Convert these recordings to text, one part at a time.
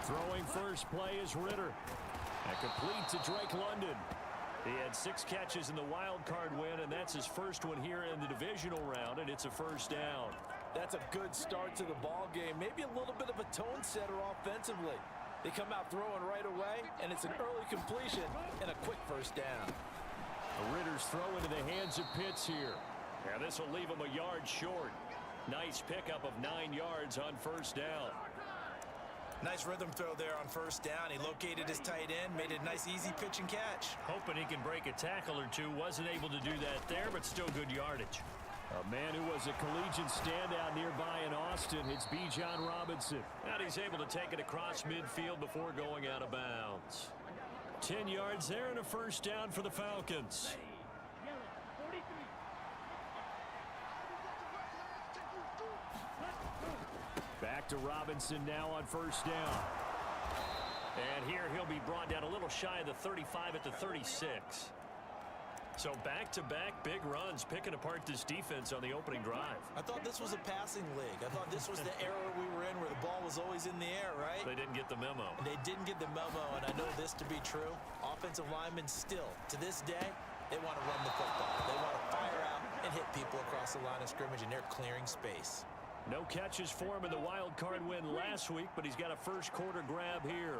Throwing first play is Ritter. And complete to Drake London. He had 6 catches in the wild card win, and that's his first one here in the divisional round, and it's a first down. That's a good start to the ball game. Maybe a little bit of a tone setter offensively. They come out throwing right away, and it's an early completion and a quick first down. The Ritter's throw into the hands of Pitts here. And this will leave him a yard short. Nice pickup of 9 yards on first down. Nice rhythm throw there on first down. He located his tight end, made it a nice easy pitch and catch. Hoping he can break a tackle or two. Wasn't able to do that there, but still good yardage. A man who was a collegiate standout nearby in Austin, it's Bijan Robinson. And he's able to take it across midfield before going out of bounds. 10 yards there and a first down for the Falcons. Back to Robinson now on first down. And here he'll be brought down a little shy of the 35 at the 36. So back-to-back big runs picking apart this defense on the opening drive. I thought this was a passing league. I thought this was the era we were in where the ball was always in the air, right? They didn't get the memo. And they didn't get the memo, and I know this to be true. Offensive linemen still, to this day, they want to run the football. They want to fire out and hit people across the line of scrimmage, and they're clearing space. No catches for him in the wild card win last week, but he's got a first quarter grab here.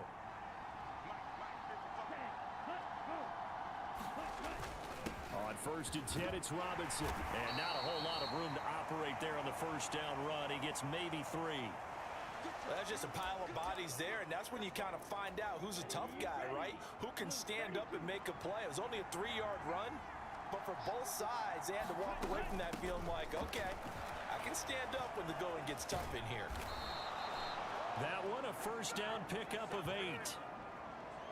On first and 10, it's Robinson. And not a whole lot of room to operate there on the first down run. He gets maybe 3. Well, that's just a pile of bodies there, and that's when you kind of find out who's a tough guy, right? Who can stand up and make a play. It was only a 3-yard run, but for both sides, they had to walk away from that feeling like, okay, I can stand up when the going gets tough in here. That one, a first down pickup of 8.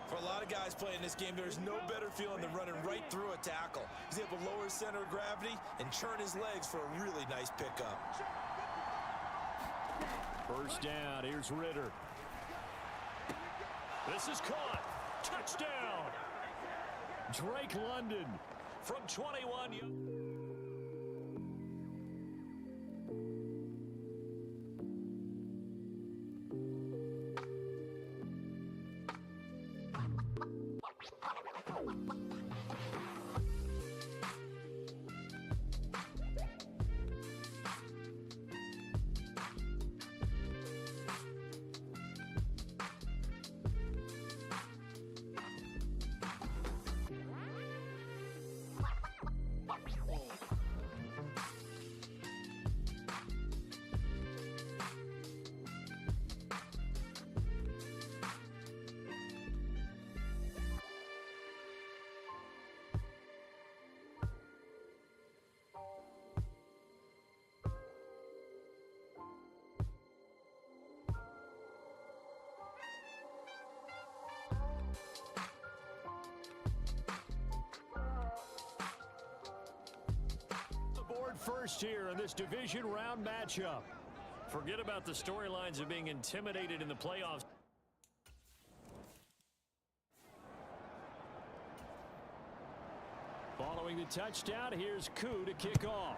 For a lot of guys playing this game, there's no better feeling than running right through a tackle. He's able to lower his center of gravity and churn his legs for a really nice pickup. First down, here's Ritter. This is caught. Touchdown. Drake London from 21. First here in this division round matchup. Forget about the storylines of being intimidated in the playoffs. Following the touchdown, here's Koo to kick off.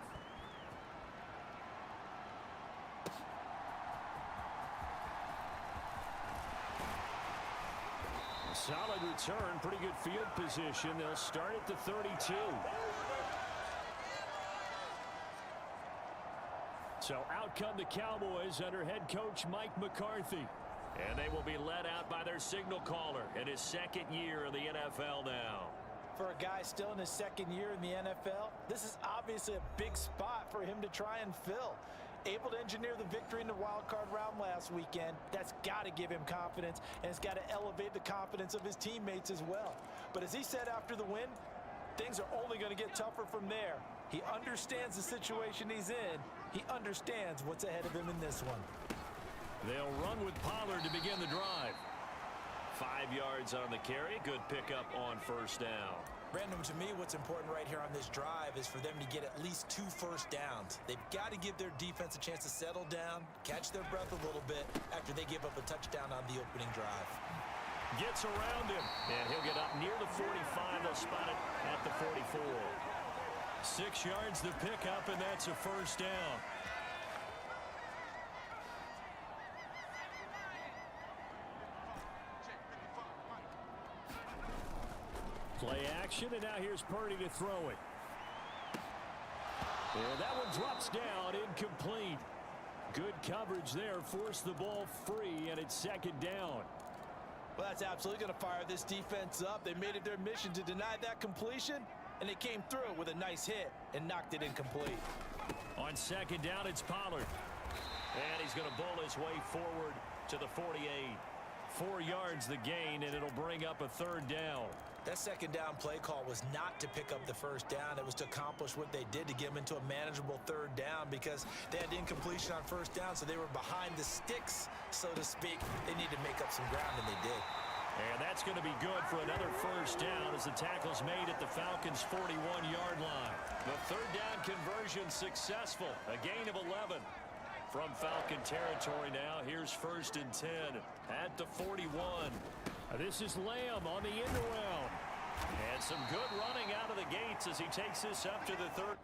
Solid return, pretty good field position. They'll start at the 32. So out come the Cowboys under head coach Mike McCarthy. And they will be led out by their signal caller in his second year in the NFL now. For a guy still in his second year in the NFL, this is obviously a big spot for him to try and fill. Able to engineer the victory in the wild card round last weekend. That's got to give him confidence, and it's got to elevate the confidence of his teammates as well. But as he said after the win, things are only going to get tougher from there. He understands the situation he's in. He understands what's ahead of him in this one. They'll run with Pollard to begin the drive. 5 yards on the carry. Good pickup on first down. Brandon, to me, what's important right here on this drive is for them to get at least 2 first downs. They've got to give their defense a chance to settle down, catch their breath a little bit after they give up a touchdown on the opening drive. Gets around him, and he'll get up near the 45. They'll spot it at the 44. 6 yards the pickup, and that's a first down. Play action, and now here's Purdy to throw it. And that one drops down, incomplete. Good coverage there, forced the ball free, and it's second down. Well, that's absolutely going to fire this defense up. They made it their mission to deny that completion, and they came through with a nice hit and knocked it incomplete. On second down, it's Pollard. And he's going to bowl his way forward to the 48. 4 yards the gain, and it'll bring up a third down. That second down play call was not to pick up the first down. It was to accomplish what they did, to get them into a manageable third down, because they had incompletion on first down, so they were behind the sticks, so to speak. They needed to make up some ground, and they did. And that's going to be good for another first down as the tackle's made at the Falcons' 41-yard line. The third down conversion successful, a gain of 11. From Falcon territory now, here's 1st and 10 at the 41. This is Lamb on the end around. And some good running out of the gates as he takes this up to the third.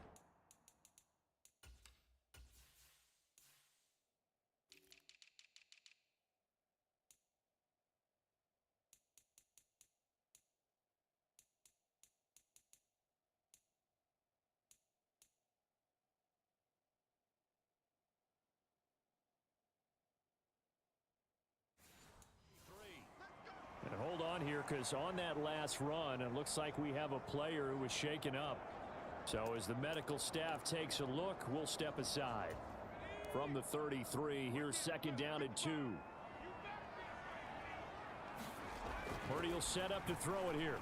Hold on here, because on that last run, it looks like we have a player who was shaken up. So as the medical staff takes a look, we'll step aside. From the 33, here's second down and 2. Purdy will set up to throw it here.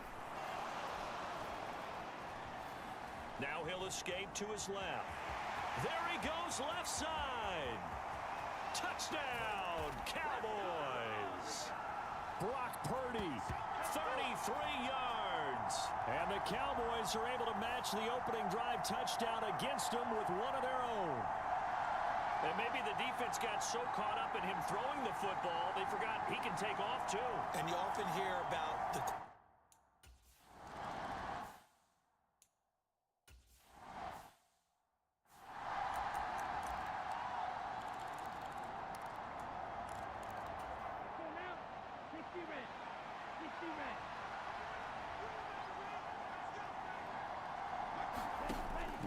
Now he'll escape to his left. There he goes, left side. Touchdown, Cowboys. Brock Purdy, 33 yards. And the Cowboys are able to match the opening drive touchdown against them with one of their own. And maybe the defense got so caught up in him throwing the football, they forgot he can take off too. And you often hear about the...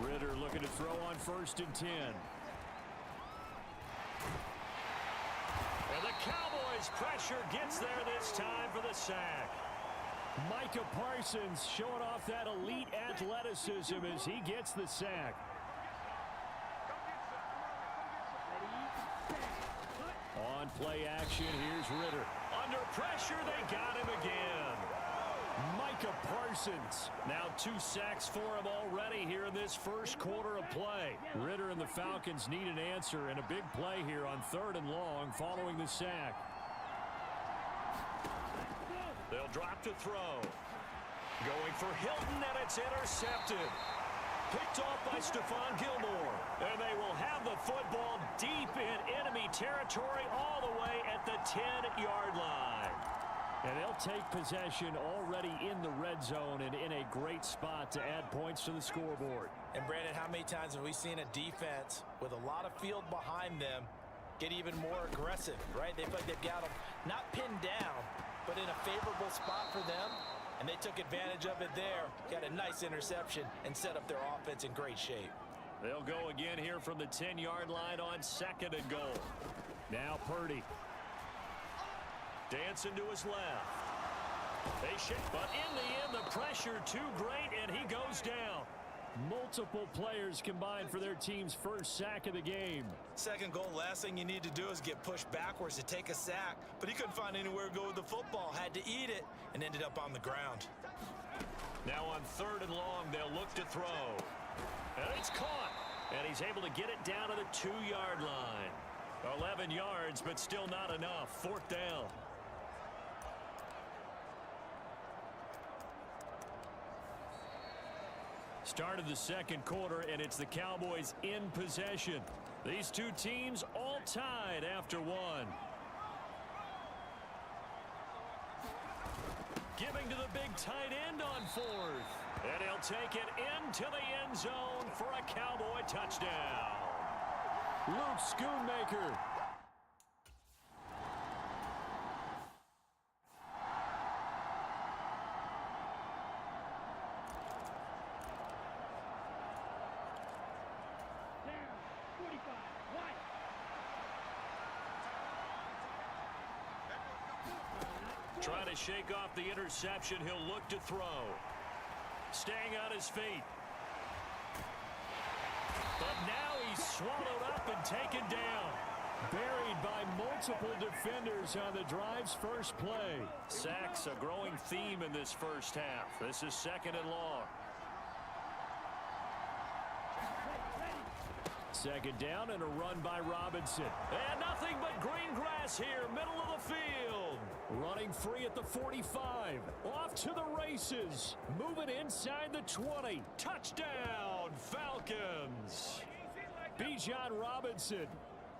Ritter looking to throw on 1st and 10. And the Cowboys pressure gets there this time for the sack. Micah Parsons showing off that elite athleticism as he gets the sack. On play action, here's Ritter. Under pressure, they got him again. Micah Parsons. Now 2 sacks for him already here in this first quarter of play. Ritter and the Falcons need an answer, and a big play here on 3rd and long following the sack. They'll drop to throw. Going for Hilton, and it's intercepted. Picked off by Stephon Gilmore. And they will have the football deep in enemy territory all the way at the 10-yard line. And they'll take possession already in the red zone and in a great spot to add points to the scoreboard. And Brandon, how many times have we seen a defense with a lot of field behind them get even more aggressive, right? They feel like they've got them not pinned down, but in a favorable spot for them. And they took advantage of it there, got a nice interception, and set up their offense in great shape. They'll go again here from the 10-yard line on 2nd and goal. Now Purdy. Dancing to his left. They shift, but in the end, the pressure too great, and he goes down. Multiple players combined for their team's first sack of the game. Second goal, last thing you need to do is get pushed backwards to take a sack. But he couldn't find anywhere to go with the football, had to eat it, and ended up on the ground. Now on 3rd and long, they'll look to throw. And it's caught. And he's able to get it down to the 2-yard line. 11 yards, but still not enough. 4th down. Start of the second quarter, and it's the Cowboys in possession. These two teams all tied after one. Giving to the big tight end on 4th. And he'll take it into the end zone for a Cowboy touchdown. Luke Schoonmaker. Trying to shake off the interception. He'll look to throw. Staying on his feet. But now he's swallowed up and taken down. Buried by multiple defenders on the drive's first play. Sacks, a growing theme in this first half. This is 2nd and long. 2nd down and a run by Robinson. And nothing but green grass here, middle of the field. Running free at the 45. Off to the races. Moving inside the 20. Touchdown, Falcons. Bijan Robinson,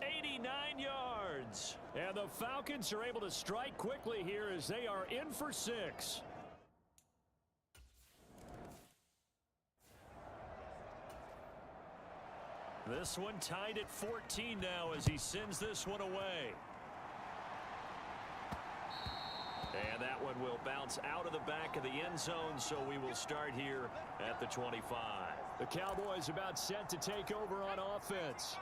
89 yards. And the Falcons are able to strike quickly here as they are in for 6. This one tied at 14 now as he sends this one away. And that one will bounce out of the back of the end zone, so we will start here at the 25. The Cowboys about set to take over on offense.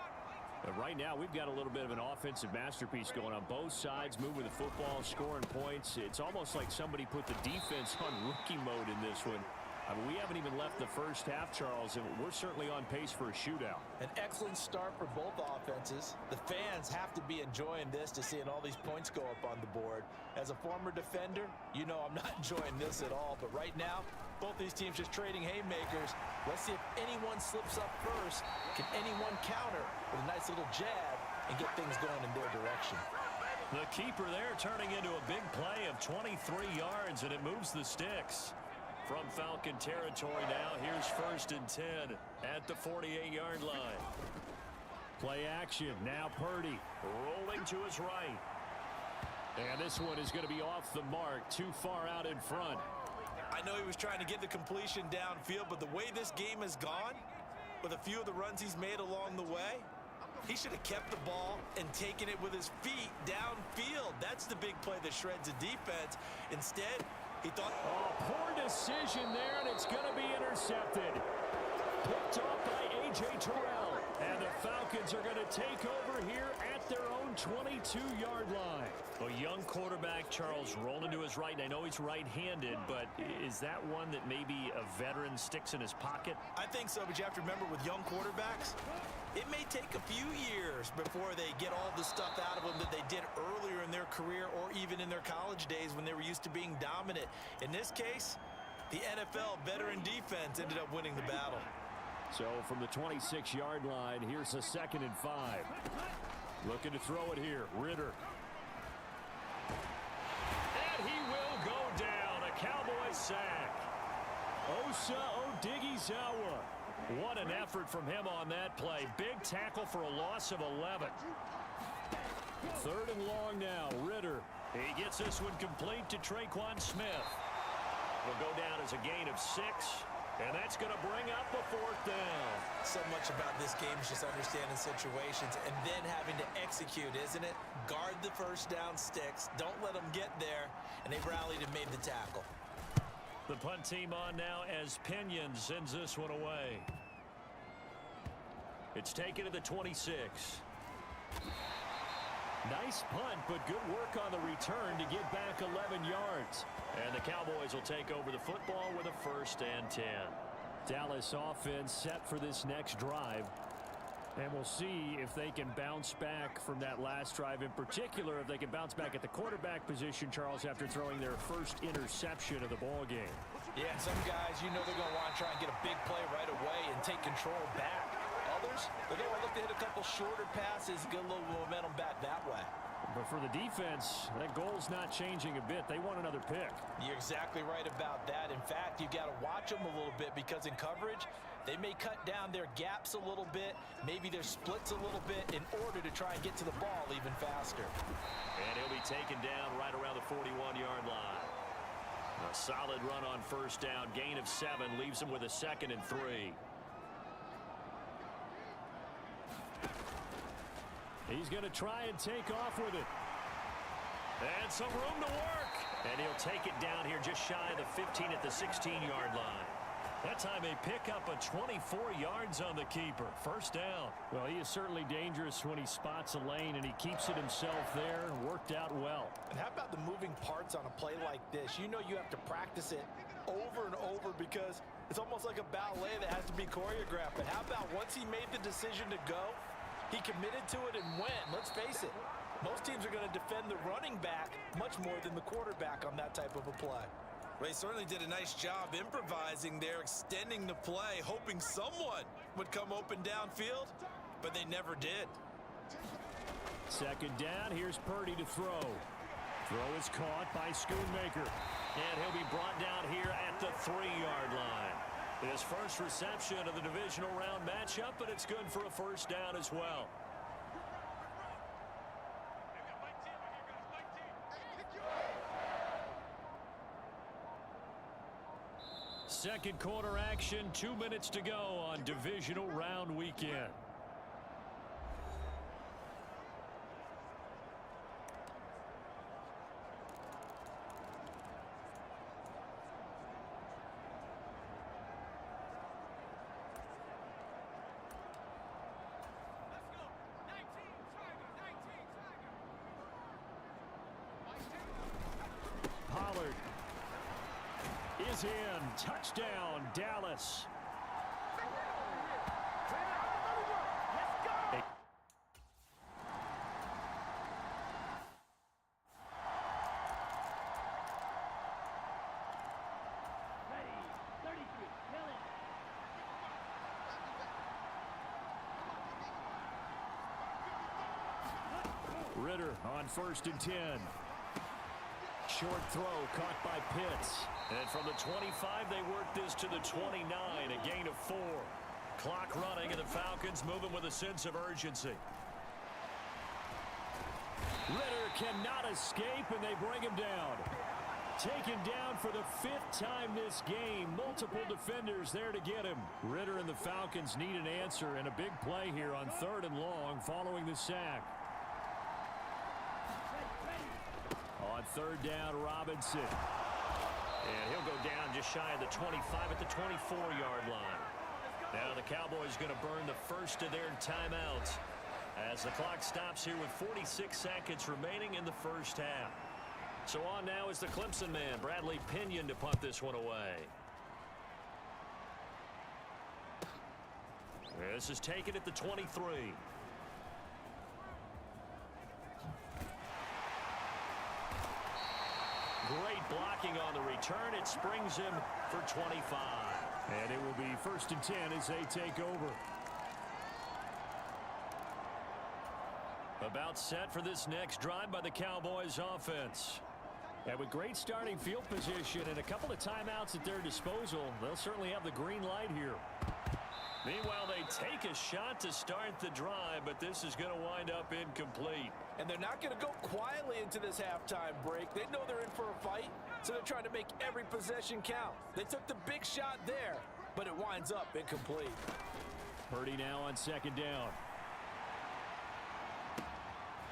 And right now, we've got a little bit of an offensive masterpiece going on both sides, moving the football, scoring points. It's almost like somebody put the defense on rookie mode in this one. I mean, we haven't even left the first half, Charles, and we're certainly on pace for a shootout. An excellent start for both offenses. The fans have to be enjoying this to seeing all these points go up on the board. As a former defender, you know I'm not enjoying this at all. But right now, both these teams just trading haymakers. Let's see if anyone slips up first. Can anyone counter with a nice little jab and get things going in their direction? The keeper there turning into a big play of 23 yards, and it moves the sticks. From Falcon territory now, here's 1st and 10 at the 48-yard line. Play action, now Purdy rolling to his right. And this one is going to be off the mark, too far out in front. I know he was trying to get the completion downfield, but the way this game has gone, with a few of the runs he's made along the way, he should have kept the ball and taken it with his feet downfield. That's the big play that shreds the defense. Instead, he thought... Oh, poor decision there, and it's going to be intercepted. Picked off by A.J. Terrell. And the Falcons are going to take over here at their own 22-yard line. A young quarterback, Charles, rolling to his right. And I know he's right-handed, but is that one that maybe a veteran sticks in his pocket? I think so, but you have to remember with young quarterbacks, it may take a few years before they get all the stuff out of them that they did earlier in their career or even in their college days when they were used to being dominant. In this case, the NFL veteran defense ended up winning the battle. So from the 26-yard line, here's a 2nd and 5. Looking to throw it here, Ritter. And he will go down, a Cowboy sack. Osa Odighizuwa. What an effort from him on that play. Big tackle for a loss of 11. 3rd and long now, Ritter. He gets this one complete to Traquan Smith. Will go down as a gain of 6. And that's going to bring up a 4th down. So much about this game is just understanding situations and then having to execute, isn't it? Guard the first down sticks. Don't let them get there. And they rallied and made the tackle. The punt team on now as Pinion sends this one away. It's taken to the 26. Nice punt, but good work on the return to get back 11 yards. And the Cowboys will take over the football with a 1st and 10. Dallas offense set for this next drive. And we'll see if they can bounce back from that last drive. In particular, if they can bounce back at the quarterback position, Charles, after throwing their first interception of the ball game. Yeah, some guys, you know they're going to want to try and get a big play right away and take control back. Others, they're going to look to hit a couple shorter passes and get a little momentum back that way. But for the defense, that goal's not changing a bit. They want another pick. You're exactly right about that. In fact, you've got to watch them a little bit because in coverage, they may cut down their gaps a little bit, maybe their splits a little bit in order to try and get to the ball even faster. And he'll be taken down right around the 41-yard line. A solid run on 1st down, gain of 7, leaves him with a 2nd and 3. He's going to try and take off with it. And some room to work. And he'll take it down here just shy of the 15 at the 16-yard line. That time they pick up a 24 yards on the keeper. First down. Well, he is certainly dangerous when he spots a lane, and he keeps it himself there. Worked out well. And how about the moving parts on a play like this? You know you have to practice it over and over because it's almost like a ballet that has to be choreographed. But how about once he made the decision to go, he committed to it and went. Let's face it, most teams are going to defend the running back much more than the quarterback on that type of a play. Well, he certainly did a nice job improvising there, extending the play, hoping someone would come open downfield, but they never did. Second down, here's Purdy to throw. Throw is caught by Schoonmaker. And he'll be brought down here at the 3-yard line. His first reception of the divisional round matchup, but it's good for a first down as well. Second quarter action, 2 minutes to go on divisional round weekend. Pollard is in. Touchdown, Dallas. Ritter on 1st and 10. Short throw caught by Pitts. And from the 25, they work this to the 29, a gain of 4. Clock running, and the Falcons moving with a sense of urgency. Ritter cannot escape, and they bring him down. Taken down for the 5th time this game. Multiple defenders there to get him. Ritter and the Falcons need an answer, and a big play here on 3rd and long following the sack. On 3rd down, Robinson. And he'll go down just shy of the 25 at the 24-yard line. Now the Cowboys going to burn the first of their timeouts as the clock stops here with 46 seconds remaining in the first half. So on now is the Clemson man, Bradley Pinion, to punt this one away. This is taken at the 23. Great blocking on the return. It springs him for 25. And it will be 1st and 10 as they take over. About set for this next drive by the Cowboys offense. And with great starting field position and a couple of timeouts at their disposal, they'll certainly have the green light here. Meanwhile, they take a shot to start the drive, but this is going to wind up incomplete. And they're not going to go quietly into this halftime break. They know they're in for a fight, so they're trying to make every possession count. They took the big shot there, but it winds up incomplete. Purdy now on 2nd down.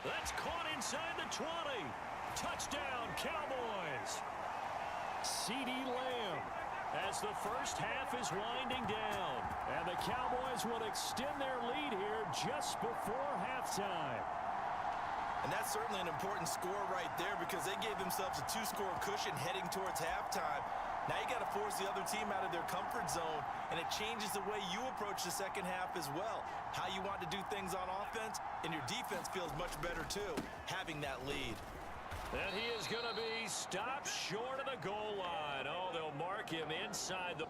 That's caught inside the 20. Touchdown, Cowboys. CeeDee Lamb as the first half is winding down. And the Cowboys will extend their lead here just before halftime. And that's certainly an important score right there because they gave themselves a 2-score cushion heading towards halftime. Now you got to force the other team out of their comfort zone, and it changes the way you approach the second half as well. How you want to do things on offense, and your defense feels much better too, having that lead. And he is going to be stopped short of the goal line. Oh, they'll mark him inside the...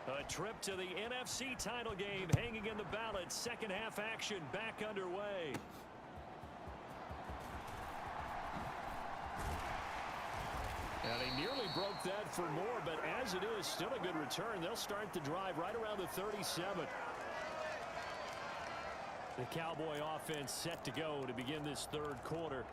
A trip to the NFC title game hanging in the balance. Second half action back underway. And they nearly broke that for more, but as it is, still a good return. They'll start the drive right around the 37. The Cowboy offense set to go to begin this 3rd quarter.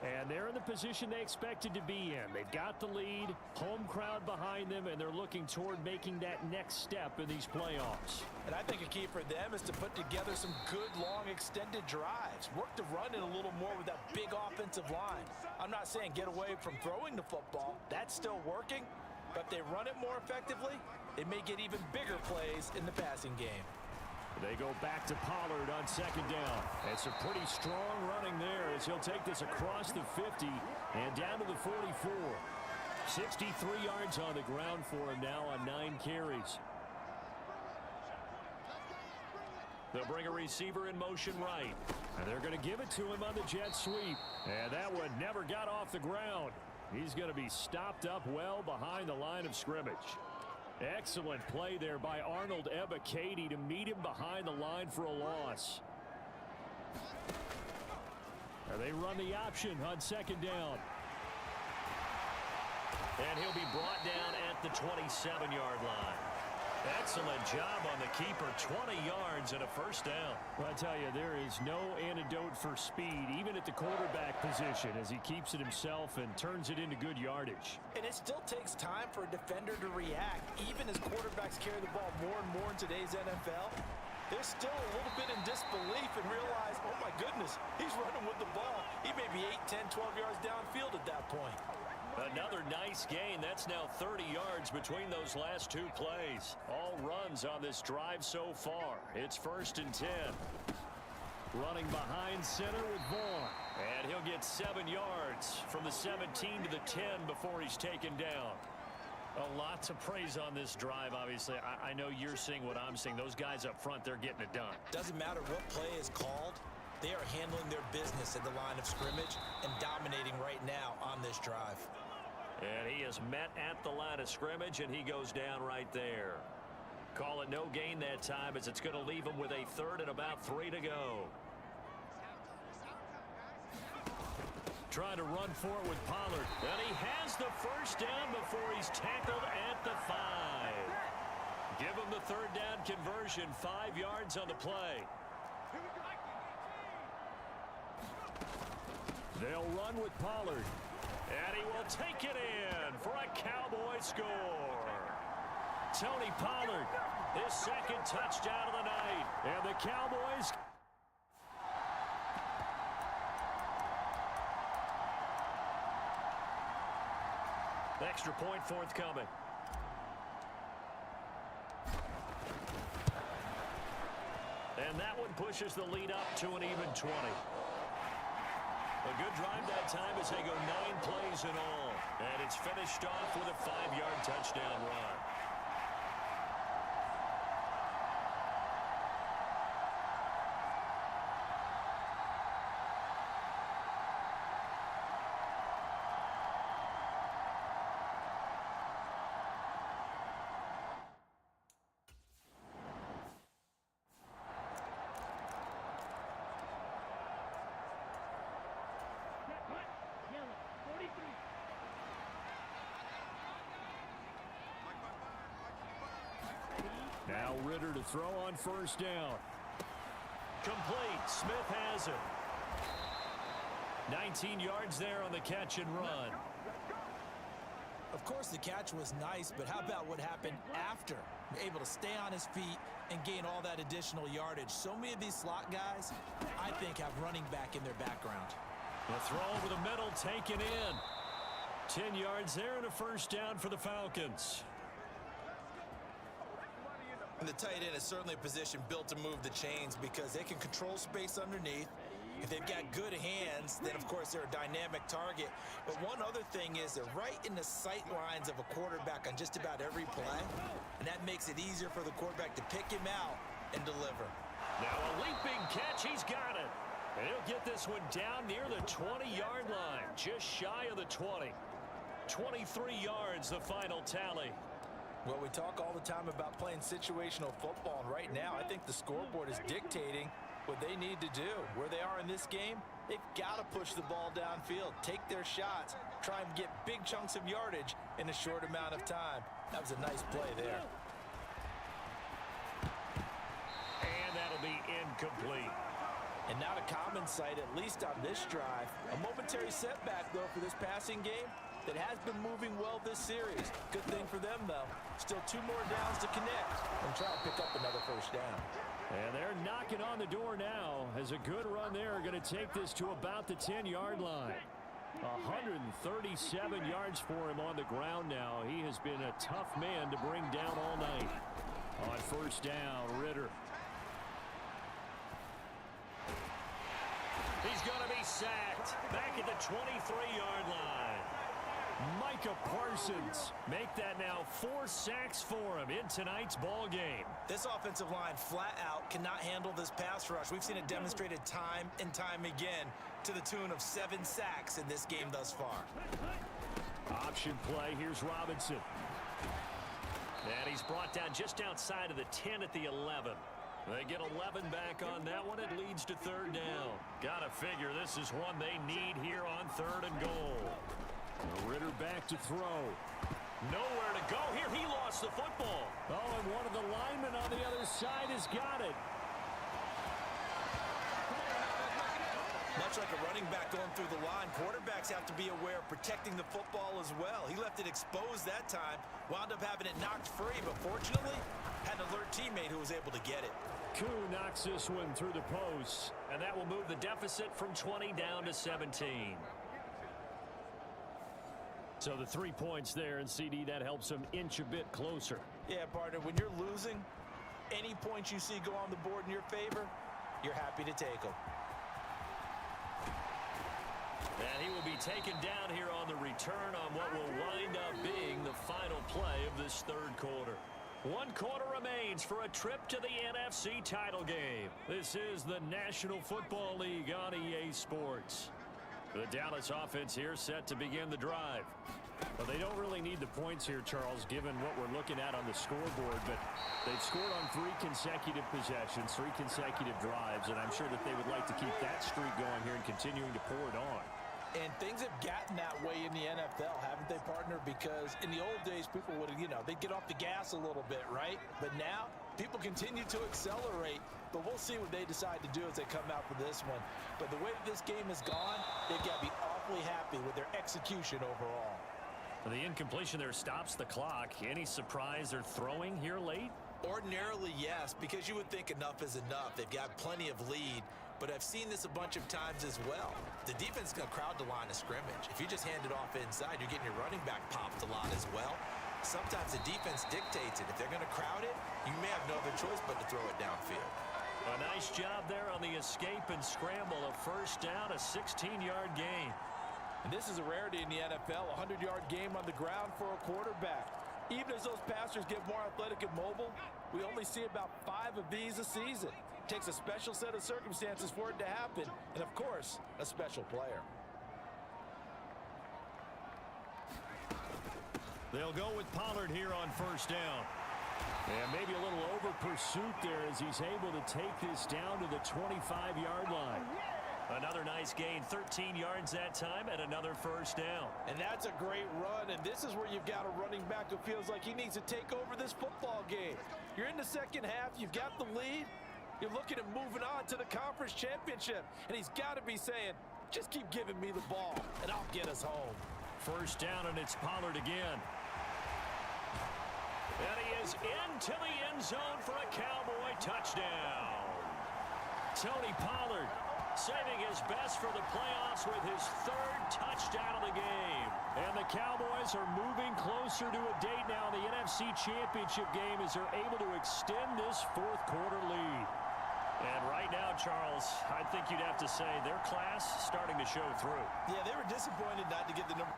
And they're in the position they expected to be in. They've got the lead, home crowd behind them, and they're looking toward making that next step in these playoffs. And I think a key for them is to put together some good, long, extended drives. Work the run in a little more with that big offensive line. I'm not saying get away from throwing the football. That's still working. But if they run it more effectively, they may get even bigger plays in the passing game. They go back to Pollard on second down. It's a pretty strong running there as he'll take this across the 50 and down to the 44. 63 yards on the ground for him now on 9 carries. They'll bring a receiver in motion right. And they're going to give it to him on the jet sweep. And that one never got off the ground. He's going to be stopped up well behind the line of scrimmage. Excellent play there by Arnold Ebiketie to meet him behind the line for a loss. And they run the option on second down. And he'll be brought down at the 27-yard line. Excellent job on the keeper. 20 yards and a first down. Well, I tell you, there is no antidote for speed, even at the quarterback position, as he keeps it himself and turns it into good yardage. And it still takes time for a defender to react. Even as quarterbacks carry the ball more and more in today's NFL, they're still a little bit in disbelief and realize, oh my goodness, he's running with the ball. He may be 8, 10, 12 yards downfield at that point. Another nice gain. That's now 30 yards between those last 2 plays. All runs on this drive so far. It's 1st and 10. Running behind center with Vaughn. And he'll get 7 yards from the 17 to the 10 before he's taken down. A lot to praise on this drive, obviously. I know you're seeing what I'm seeing. Those guys up front, they're getting it done. Doesn't matter what play is called. They are handling their business at the line of scrimmage and dominating right now on this drive. And he is met at the line of scrimmage, and he goes down right there. Call it no gain that time, as it's going to leave him with a 3rd and about 3 to go. Trying to run for it with Pollard. And he has the first down before he's tackled at the 5. Give him the 3rd down conversion. 5 yards on the play. They'll run with Pollard. And he will take it in for a Cowboy score. Tony Pollard, his 2nd touchdown of the night. And the Cowboys... Extra point forthcoming. And that one pushes the lead up to an even 20. A good drive that time as they go 9 plays in all. And it's finished off with a 5-yard touchdown run. Now Ritter to throw on 1st down. Complete. Smith has it. 19 yards there on the catch and run. Of course, the catch was nice, but how about what happened after? Able to stay on his feet and gain all that additional yardage. So many of these slot guys, I think, have running back in their background. The throw over the middle taken in. 10 yards there and a 1st down for the Falcons. And the tight end is certainly a position built to move the chains because they can control space underneath. If they've got good hands, then of course they're a dynamic target. But one other thing is they're right in the sight lines of a quarterback on just about every play. And that makes it easier for the quarterback to pick him out and deliver. Now a leaping catch, he's got it. And he'll get this one down near the 20-yard line, just shy of the 20. 23 yards, the final tally. Well, we talk all the time about playing situational football, and right now I think the scoreboard is dictating what they need to do. Where they are in this game, they've got to push the ball downfield, take their shots, try and get big chunks of yardage in a short amount of time. That was a nice play there. And that'll be incomplete. And not a common sight, at least on this drive. A momentary setback, though, for this passing game that has been moving well this series. Good thing for them, though. Still 2 more downs to connect and try to pick up another first down. And they're knocking on the door now as a good run there are going to take this to about the 10-yard line. 137 yards for him on the ground now. He has been a tough man to bring down all night. On first down, Ritter. He's going to be sacked back at the 23-yard line. Micah Parsons make that now 4 sacks for him in tonight's ball game. This offensive line flat out cannot handle this pass rush. We've seen it demonstrated time and time again to the tune of 7 sacks in this game thus far. Option play. Here's Robinson. And he's brought down just outside of the 10 at the 11. They get 11 back on that one. It leads to 3rd down. Gotta figure this is one they need here on 3rd and goal. Ritter back to throw. Nowhere to go here. He lost the football. Oh, and one of the linemen on the other side has got it. Much like a running back going through the line, quarterbacks have to be aware of protecting the football as well. He left it exposed that time, wound up having it knocked free, but fortunately, had an alert teammate who was able to get it. Koo knocks this one through the post, and that will move the deficit from 20 down to 17. So the 3 points there, and CD, that helps him inch a bit closer. Yeah, partner, when you're losing, any points you see go on the board in your favor, you're happy to take them. And he will be taken down here on the return on what will wind up being the final play of this 3rd quarter. 1 quarter remains for a trip to the NFC title game. This is the National Football League on EA Sports. The Dallas offense here set to begin the drive. Well, they don't really need the points here, Charles, given what we're looking at on the scoreboard, but they've scored on 3 consecutive possessions, 3 consecutive drives, and I'm sure that they would like to keep that streak going here and continuing to pour it on. And things have gotten that way in the NFL, haven't they, partner? Because in the old days, people would, they'd get off the gas a little bit, right? But now, people continue to accelerate. But we'll see what they decide to do as they come out for this one. But the way that this game has gone, they've got to be awfully happy with their execution overall. The incompletion there stops the clock. Any surprise they're throwing here late? Ordinarily, yes, because you would think enough is enough. They've got plenty of lead. But I've seen this a bunch of times as well. The defense is going to crowd the line of scrimmage. If you just hand it off inside, you're getting your running back popped a lot as well. Sometimes the defense dictates it. If they're going to crowd it, you may have no other choice but to throw it downfield. A nice job there on the escape and scramble. A first down, a 16-yard gain. And this is a rarity in the NFL, a 100-yard game on the ground for a quarterback. Even as those passers get more athletic and mobile, we only see about 5 of these a season. It takes a special set of circumstances for it to happen, and of course, a special player. They'll go with Pollard here on first down. And maybe a little over pursuit there as he's able to take this down to the 25-yard line. Another nice gain, 13 yards that time, and another first down. And that's a great run, and this is where you've got a running back who feels like he needs to take over this football game. You're in the second half, you've got the lead, you're looking at moving on to the conference championship, and he's got to be saying, just keep giving me the ball, and I'll get us home. First down, and it's Pollard again. And he is into the end zone for a Cowboy touchdown. Tony Pollard saving his best for the playoffs with his 3rd touchdown of the game. And the Cowboys are moving closer to a date now in the NFC Championship game as they're able to extend this 4th quarter lead. And right now, Charles, I think you'd have to say their class starting to show through. Yeah, they were disappointed not to get the number.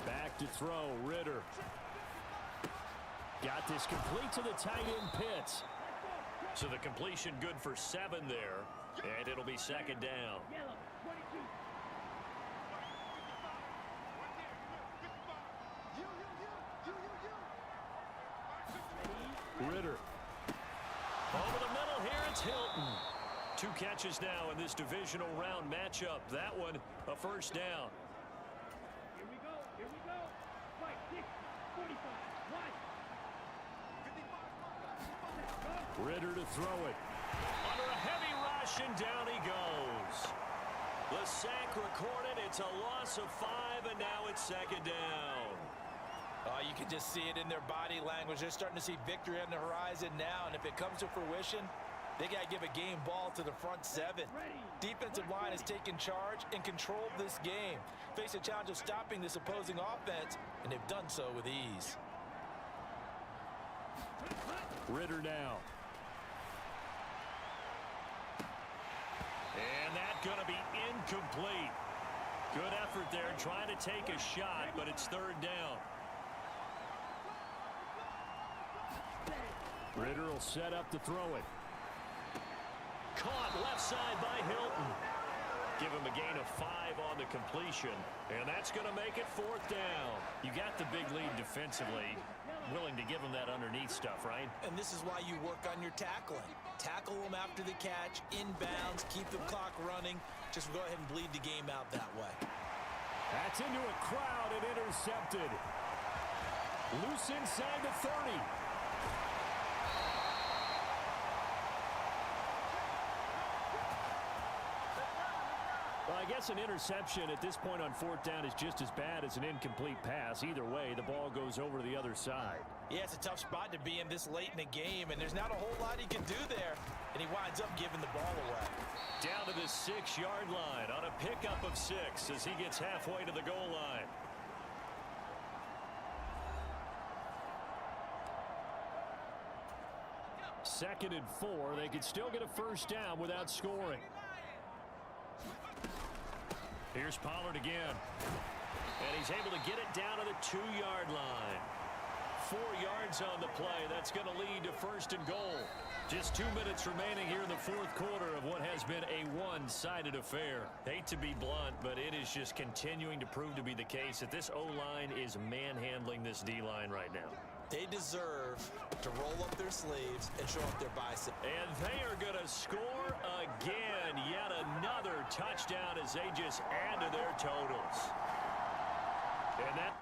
Back to throw, Ritter. Got this complete to the tight end Pitts. So the completion good for 7 there, and it'll be 2nd down. Ritter middle here, it's Hilton. 2 catches now in this divisional round matchup. That one, a first down. Here we go. Right, 6, 45, Ritter to throw it. Under a heavy rush, and down he goes. The sack recorded. It's a loss of 5, and now it's second down. Oh, you can just see it in their body language. They're starting to see victory on the horizon now, and if it comes to fruition, they got to give a game ball to the front 7. Defensive line has taken charge and controlled this game. Face a challenge of stopping this opposing offense, and they've done so with ease. Ritter now. And that's going to be incomplete. Good effort there trying to take a shot, but it's third down. Ritter will set up to throw it. Caught left side by Hilton. Give him a gain of 5 on the completion, and that's going to make it fourth down. You got the big lead defensively. Willing to give them that underneath stuff, right? And this is why you work on your tackling. Tackle them after the catch, inbounds, keep the clock running. Just go ahead and bleed the game out that way. That's into a crowd and intercepted. Loose inside the 30. Well, I guess an interception at this point on fourth down is just as bad as an incomplete pass. Either way, the ball goes over to the other side. Yeah, it's a tough spot to be in this late in the game, and there's not a whole lot he can do there, and he winds up giving the ball away. Down to the 6-yard line on a pickup of 6 as he gets halfway to the goal line. Second and 4. They could still get a first down without scoring. Here's Pollard again. And he's able to get it down to the 2-yard line. 4 yards on the play. That's going to lead to first and goal. Just 2 minutes remaining here in the fourth quarter of what has been a one-sided affair. Hate to be blunt, but it is just continuing to prove to be the case that this O-line is manhandling this D-line right now. They deserve to roll up their sleeves and show up their bicep. And they are going to score again. Yet another touchdown as they just add to their totals. And that...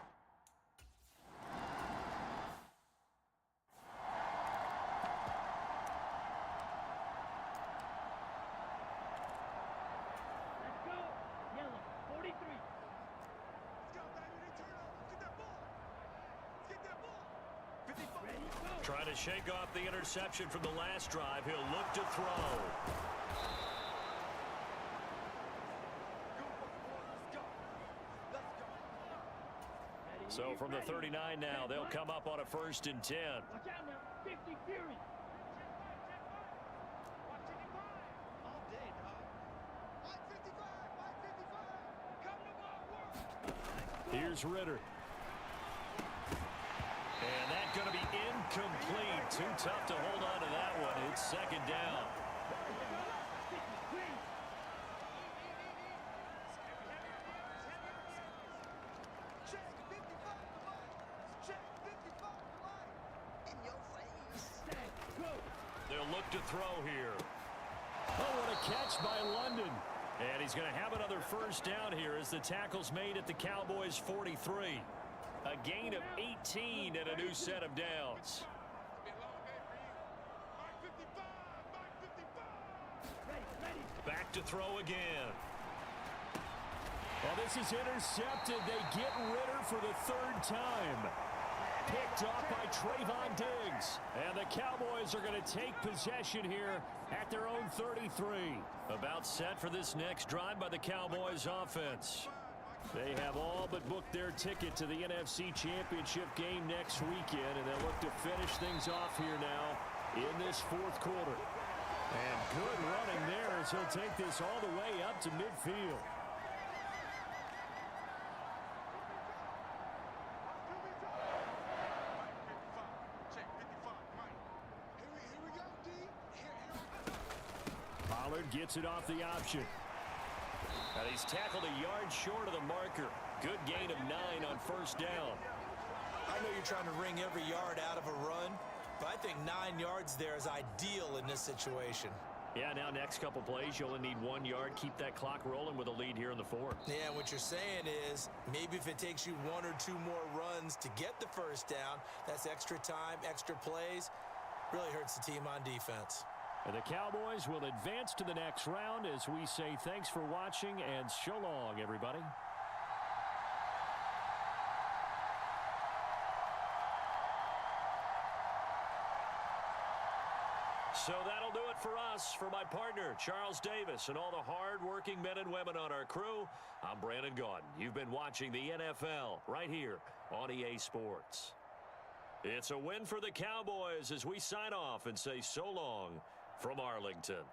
Let's go. Yellow, 43. Trying to shake off the interception from the last drive. He'll look to throw. So from the 39 now, they'll come up on a first and 10. Watch out now. 50 Fury. Here's Ritter. And that's going to be incomplete. Too tough to hold on to that one. It's second down. They'll look to throw here. Oh, what a catch by London. And he's going to have another first down here as the tackle's made at the Cowboys' 43. A gain of 18 and a new set of downs. Back to throw again. Well, this is intercepted. They get Ritter for the third time. Picked off by Trayvon Diggs. And the Cowboys are going to take possession here at their own 33. About set for this next drive by the Cowboys offense. They have all but booked their ticket to the NFC Championship game next weekend, and they'll look to finish things off here now in this fourth quarter. And good running there as he'll take this all the way up to midfield. Pollard gets it off the option. And he's tackled a yard short of the marker. Good gain of 9 on first down. I know you're trying to wring every yard out of a run, But I think 9 yards there is ideal in this situation. Yeah, now next couple plays, you only need 1 yard. Keep that clock rolling with a lead here in the fourth. Yeah, what you're saying is maybe if it takes you 1 or 2 more runs to get the first down, that's extra time, extra plays. Really hurts the team on defense. And the Cowboys will advance to the next round as we say thanks for watching and so long, everybody. So that'll do it for us. For my partner, Charles Davis, and all the hard-working men and women on our crew, I'm Brandon Gaudin. You've been watching the NFL right here on EA Sports. It's a win for the Cowboys as we sign off and say so long from Arlington.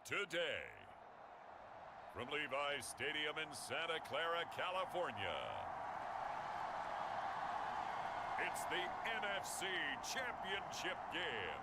Today, from Levi's Stadium in Santa Clara, California, it's the NFC Championship game.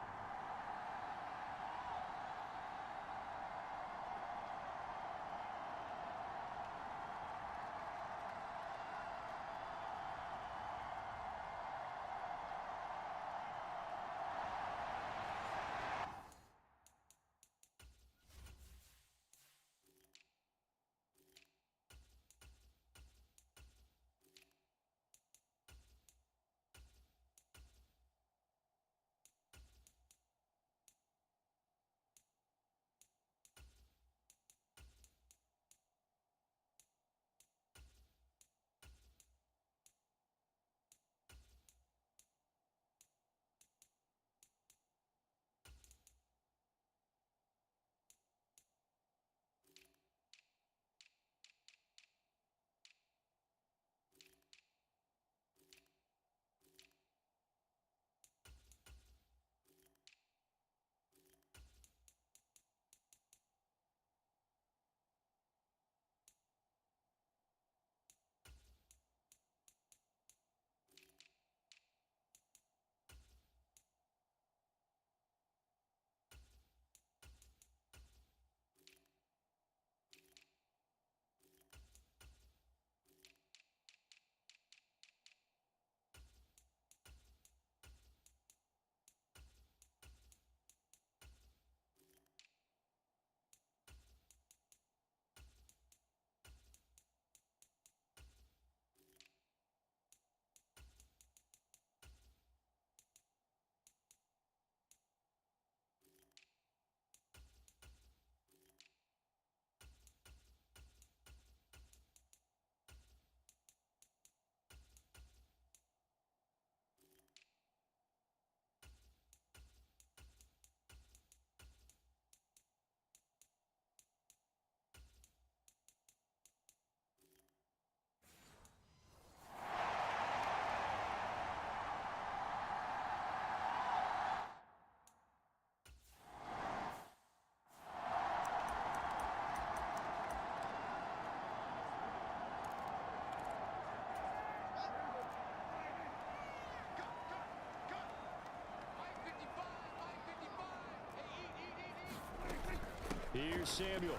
Here's Samuel.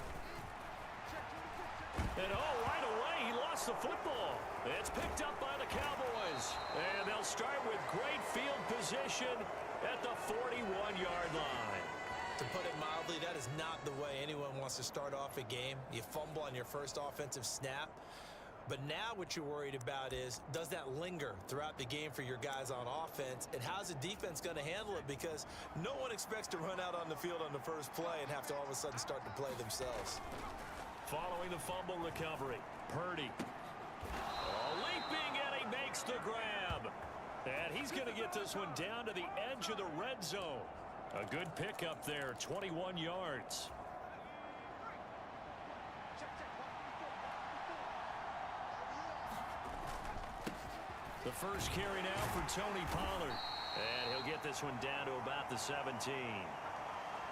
And right away, he lost the football. It's picked up by the Cowboys. And they'll start with great field position at the 41-yard line. To put it mildly, that is not the way anyone wants to start off a game. You fumble on your first offensive snap. But now what you're worried about is, does that linger throughout the game for your guys on offense? And how's the defense going to handle it? Because no one expects to run out on the field on the first play and have to all of a sudden start to play themselves. Following the fumble recovery, Purdy. Leaping, and he makes the grab. And he's going to get this one down to the edge of the red zone. A good pickup there, 21 yards. The first carry now for Tony Pollard. And he'll get this one down to about the 17.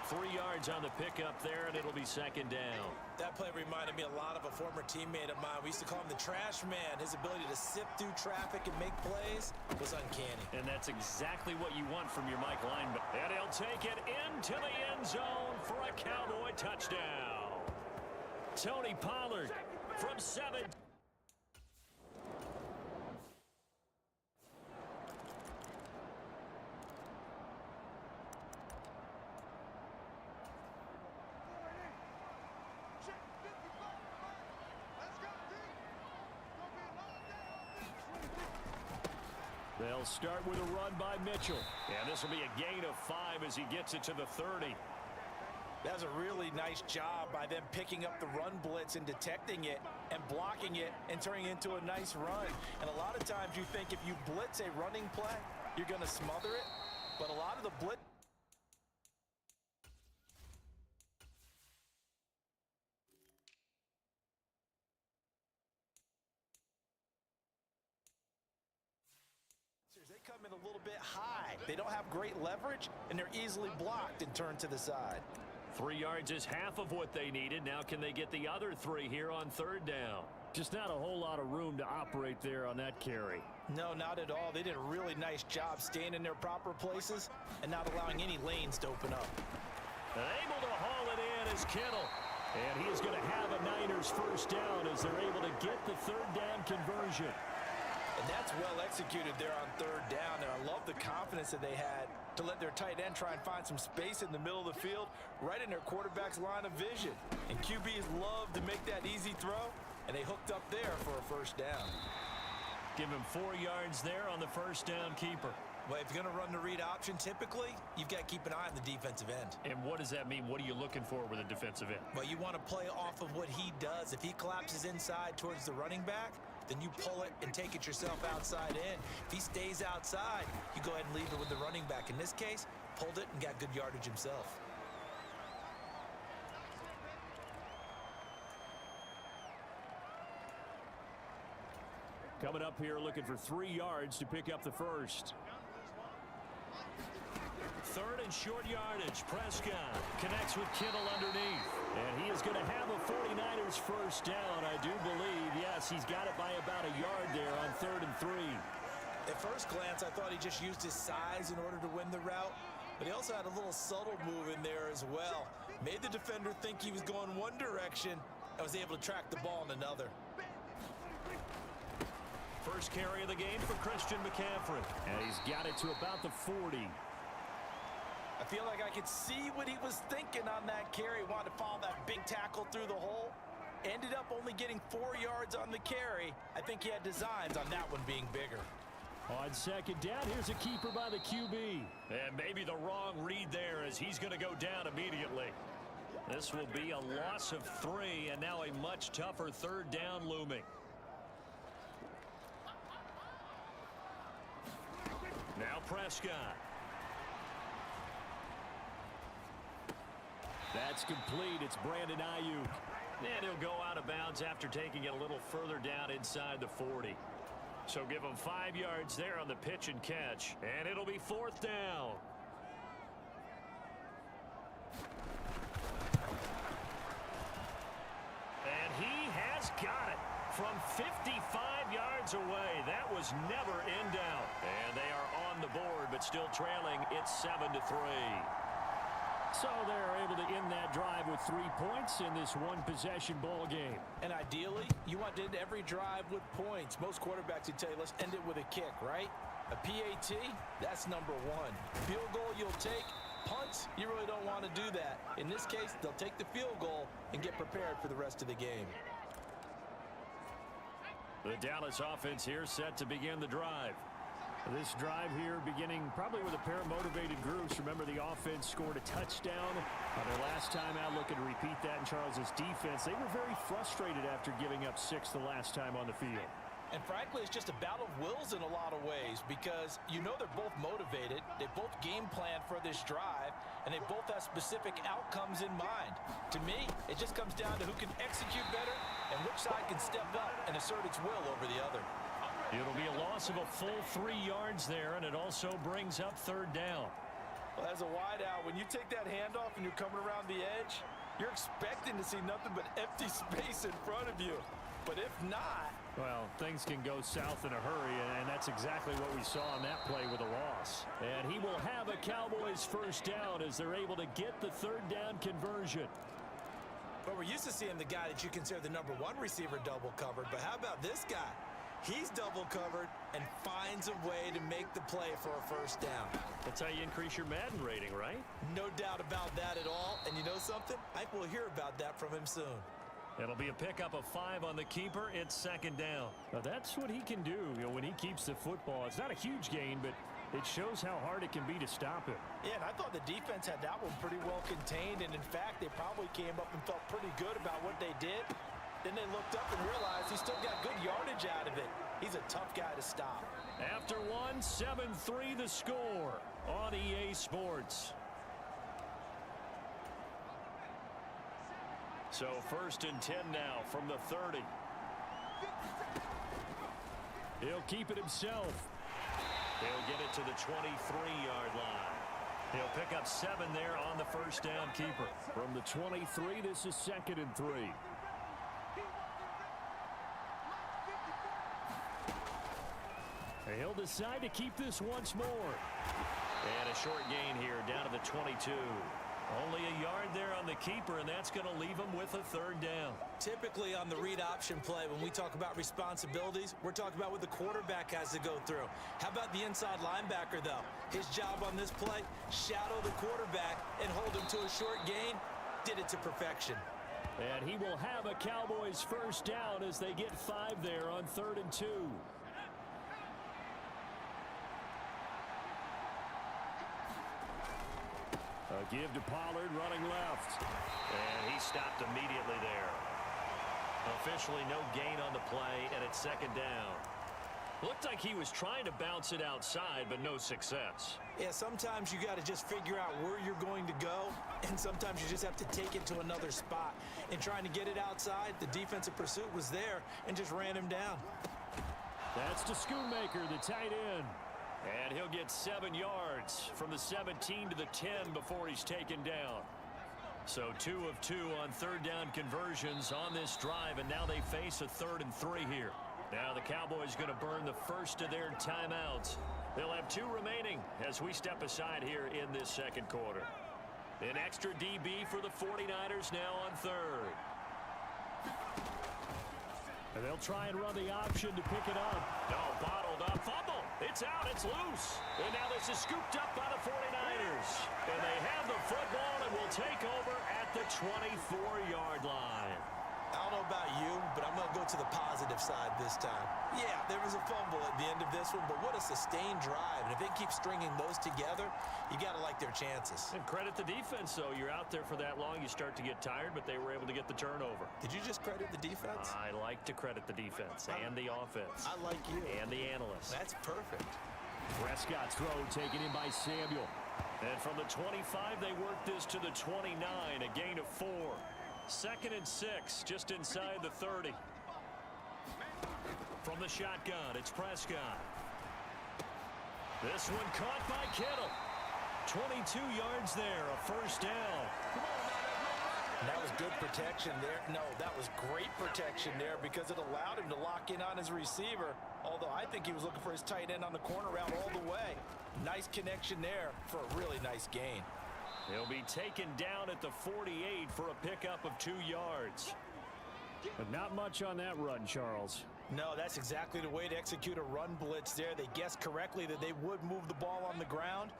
3 yards on the pickup there, and it'll be second down. That play reminded me a lot of a former teammate of mine. We used to call him the trash man. His ability to sift through traffic and make plays was uncanny. And that's exactly what you want from your Mike linebacker. And he'll take it into the end zone for a Cowboy touchdown. Tony Pollard from 7. They'll start with a run by Mitchell. And this will be a gain of 5 as he gets it to the 30. That's a really nice job by them picking up the run blitz and detecting it and blocking it and turning it into a nice run. And a lot of times you think if you blitz a running play, you're going to smother it. But a lot of the blitz... They come in a little bit high. They don't have great leverage, and they're easily blocked and turned to the side. 3 yards is half of what they needed. Now can they get the other 3 here on third down? Just not a whole lot of room to operate there on that carry. No, not at all. They did a really nice job staying in their proper places and not allowing any lanes to open up. And able to haul it in is Kittle. And he is going to have a Niners first down as they're able to get the third down conversion. And that's well executed there on third down. And I love the confidence that they had to let their tight end try and find some space in the middle of the field, right in their quarterback's line of vision. And QBs love to make that easy throw, and they hooked up there for a first down. Give him 4 yards there on the first down keeper. Well, if you're going to run the read option, typically, you've got to keep an eye on the defensive end. And what does that mean? What are you looking for with a defensive end? Well, you want to play off of what he does. If he collapses inside towards the running back, then you pull it and take it yourself outside in. If he stays outside, you go ahead and leave it with the running back. In this case, pulled it and got good yardage himself. Coming up here looking for 3 yards to pick up the first. Third and short yardage. Prescott connects with Kittle underneath. And he is going to have a 49ers first down, I do believe. Yes, he's got it by about a yard there on 3rd and 3. At first glance, I thought he just used his size in order to win the route. But he also had a little subtle move in there as well. Made the defender think he was going one direction and was able to track the ball in another. First carry of the game for Christian McCaffrey. And he's got it to about the 40. I feel like I could see what he was thinking on that carry. Wanted to follow that big tackle through the hole. Ended up only getting 4 yards on the carry. I think he had designs on that one being bigger. On second down, here's a keeper by the QB. And maybe the wrong read there as he's going to go down immediately. This will be a loss of 3, and now a much tougher third down looming. Now Prescott. That's complete. It's Brandon Ayuk. And he'll go out of bounds after taking it a little further down inside the 40. So give him 5 yards there on the pitch and catch. And it'll be 4th down. And he has got it from 55 yards away. That was never in doubt. And they are on the board, but still trailing. It's 7-3. So they're able to end that drive with 3 points in this one-possession ball game. And ideally, you want to end every drive with points. Most quarterbacks would tell you, let's end it with a kick, right? A PAT, that's number 1. Field goal you'll take. Punts, you really don't want to do that. In this case, they'll take the field goal and get prepared for the rest of the game. The Dallas offense here set to begin the drive. This drive here beginning probably with a pair of motivated groups. Remember, the offense scored a touchdown on their last time out. Looking to repeat that in Charles's defense. They were very frustrated after giving up 6 the last time on the field. And frankly, it's just a battle of wills in a lot of ways because you know they're both motivated. They both game plan for this drive, and they both have specific outcomes in mind. To me, it just comes down to who can execute better and which side can step up and assert its will over the other. It'll be a loss of a full 3 yards there, and it also brings up 3rd down. Well, as a wideout, when you take that handoff and you're coming around the edge, you're expecting to see nothing but empty space in front of you. But if not... Well, things can go south in a hurry, and that's exactly what we saw on that play with a loss. And he will have a Cowboys first down as they're able to get the 3rd down conversion. But we're used to seeing the guy that you consider the number 1 receiver double covered. But how about this guy? He's double covered and finds a way to make the play for a first down. That's how you increase your Madden rating, right? No doubt about that at all. And you know something? I think we'll hear about that from him soon. It'll be a pickup of 5 on the keeper. It's 2nd down. Now that's what he can do, when he keeps the football. It's not a huge gain, but it shows how hard it can be to stop him. Yeah, and I thought the defense had that one pretty well contained. And in fact, they probably came up and felt pretty good about what they did. Then they looked up and realized he still got good yardage out of it. He's a tough guy to stop. After 1, 7-3 the score on EA Sports. So 1st and 10 now from the 30. He'll keep it himself. He'll get it to the 23-yard line. He'll pick up 7 there on the first down keeper. From the 23, this is 2nd and 3. He'll decide to keep this once more. And a short gain here down to the 22. Only a yard there on the keeper, and that's going to leave him with a 3rd down. Typically on the read option play, when we talk about responsibilities, we're talking about what the quarterback has to go through. How about the inside linebacker, though? His job on this play, shadow the quarterback and hold him to a short gain. Did it to perfection. And he will have a Cowboys first down as they get 5 there on 3rd and 2. A give to Pollard running left. And he stopped immediately there. Officially no gain on the play, and it's 2nd down. Looked like he was trying to bounce it outside, but no success. Yeah, sometimes you got to just figure out where you're going to go, and sometimes you just have to take it to another spot. In trying to get it outside, the defensive pursuit was there and just ran him down. That's to Schoonmaker, the tight end. And he'll get 7 yards from the 17 to the 10 before he's taken down. So 2 of 2 on 3rd down conversions on this drive, and now they face a 3rd and 3 here. Now the Cowboys going to burn the first of their timeouts. They'll have 2 remaining as we step aside here in this 2nd quarter. An extra DB for the 49ers now on 3rd. And they'll try and run the option to pick it up. No, bottled up, fumble. It's out, it's loose. And now this is scooped up by the 49ers. And they have the football and will take over at the 24-yard line. I don't know about you, but I'm going to go to the positive side this time. Yeah, there was a fumble at the end of this one, but what a sustained drive. And if they keep stringing those together, you got to like their chances. And credit the defense, though. You're out there for that long, you start to get tired, but they were able to get the turnover. Did you just credit the defense? I like to credit the defense and the offense. I like you. And the analysts. That's perfect. Prescott's throw taken in by Samuel. And from the 25, they work this to the 29, a gain of 4. 2nd and 6, just inside the 30. From the shotgun, it's Prescott. This one caught by Kittle. 22 yards there, a first down. And that was good protection there. No, that was great protection there because it allowed him to lock in on his receiver. Although I think he was looking for his tight end on the corner route all the way. Nice connection there for a really nice gain. He'll be taken down at the 48 for a pickup of 2 yards. But not much on that run, Charles. No, that's exactly the way to execute a run blitz there. They guessed correctly that they would move the ball on the ground,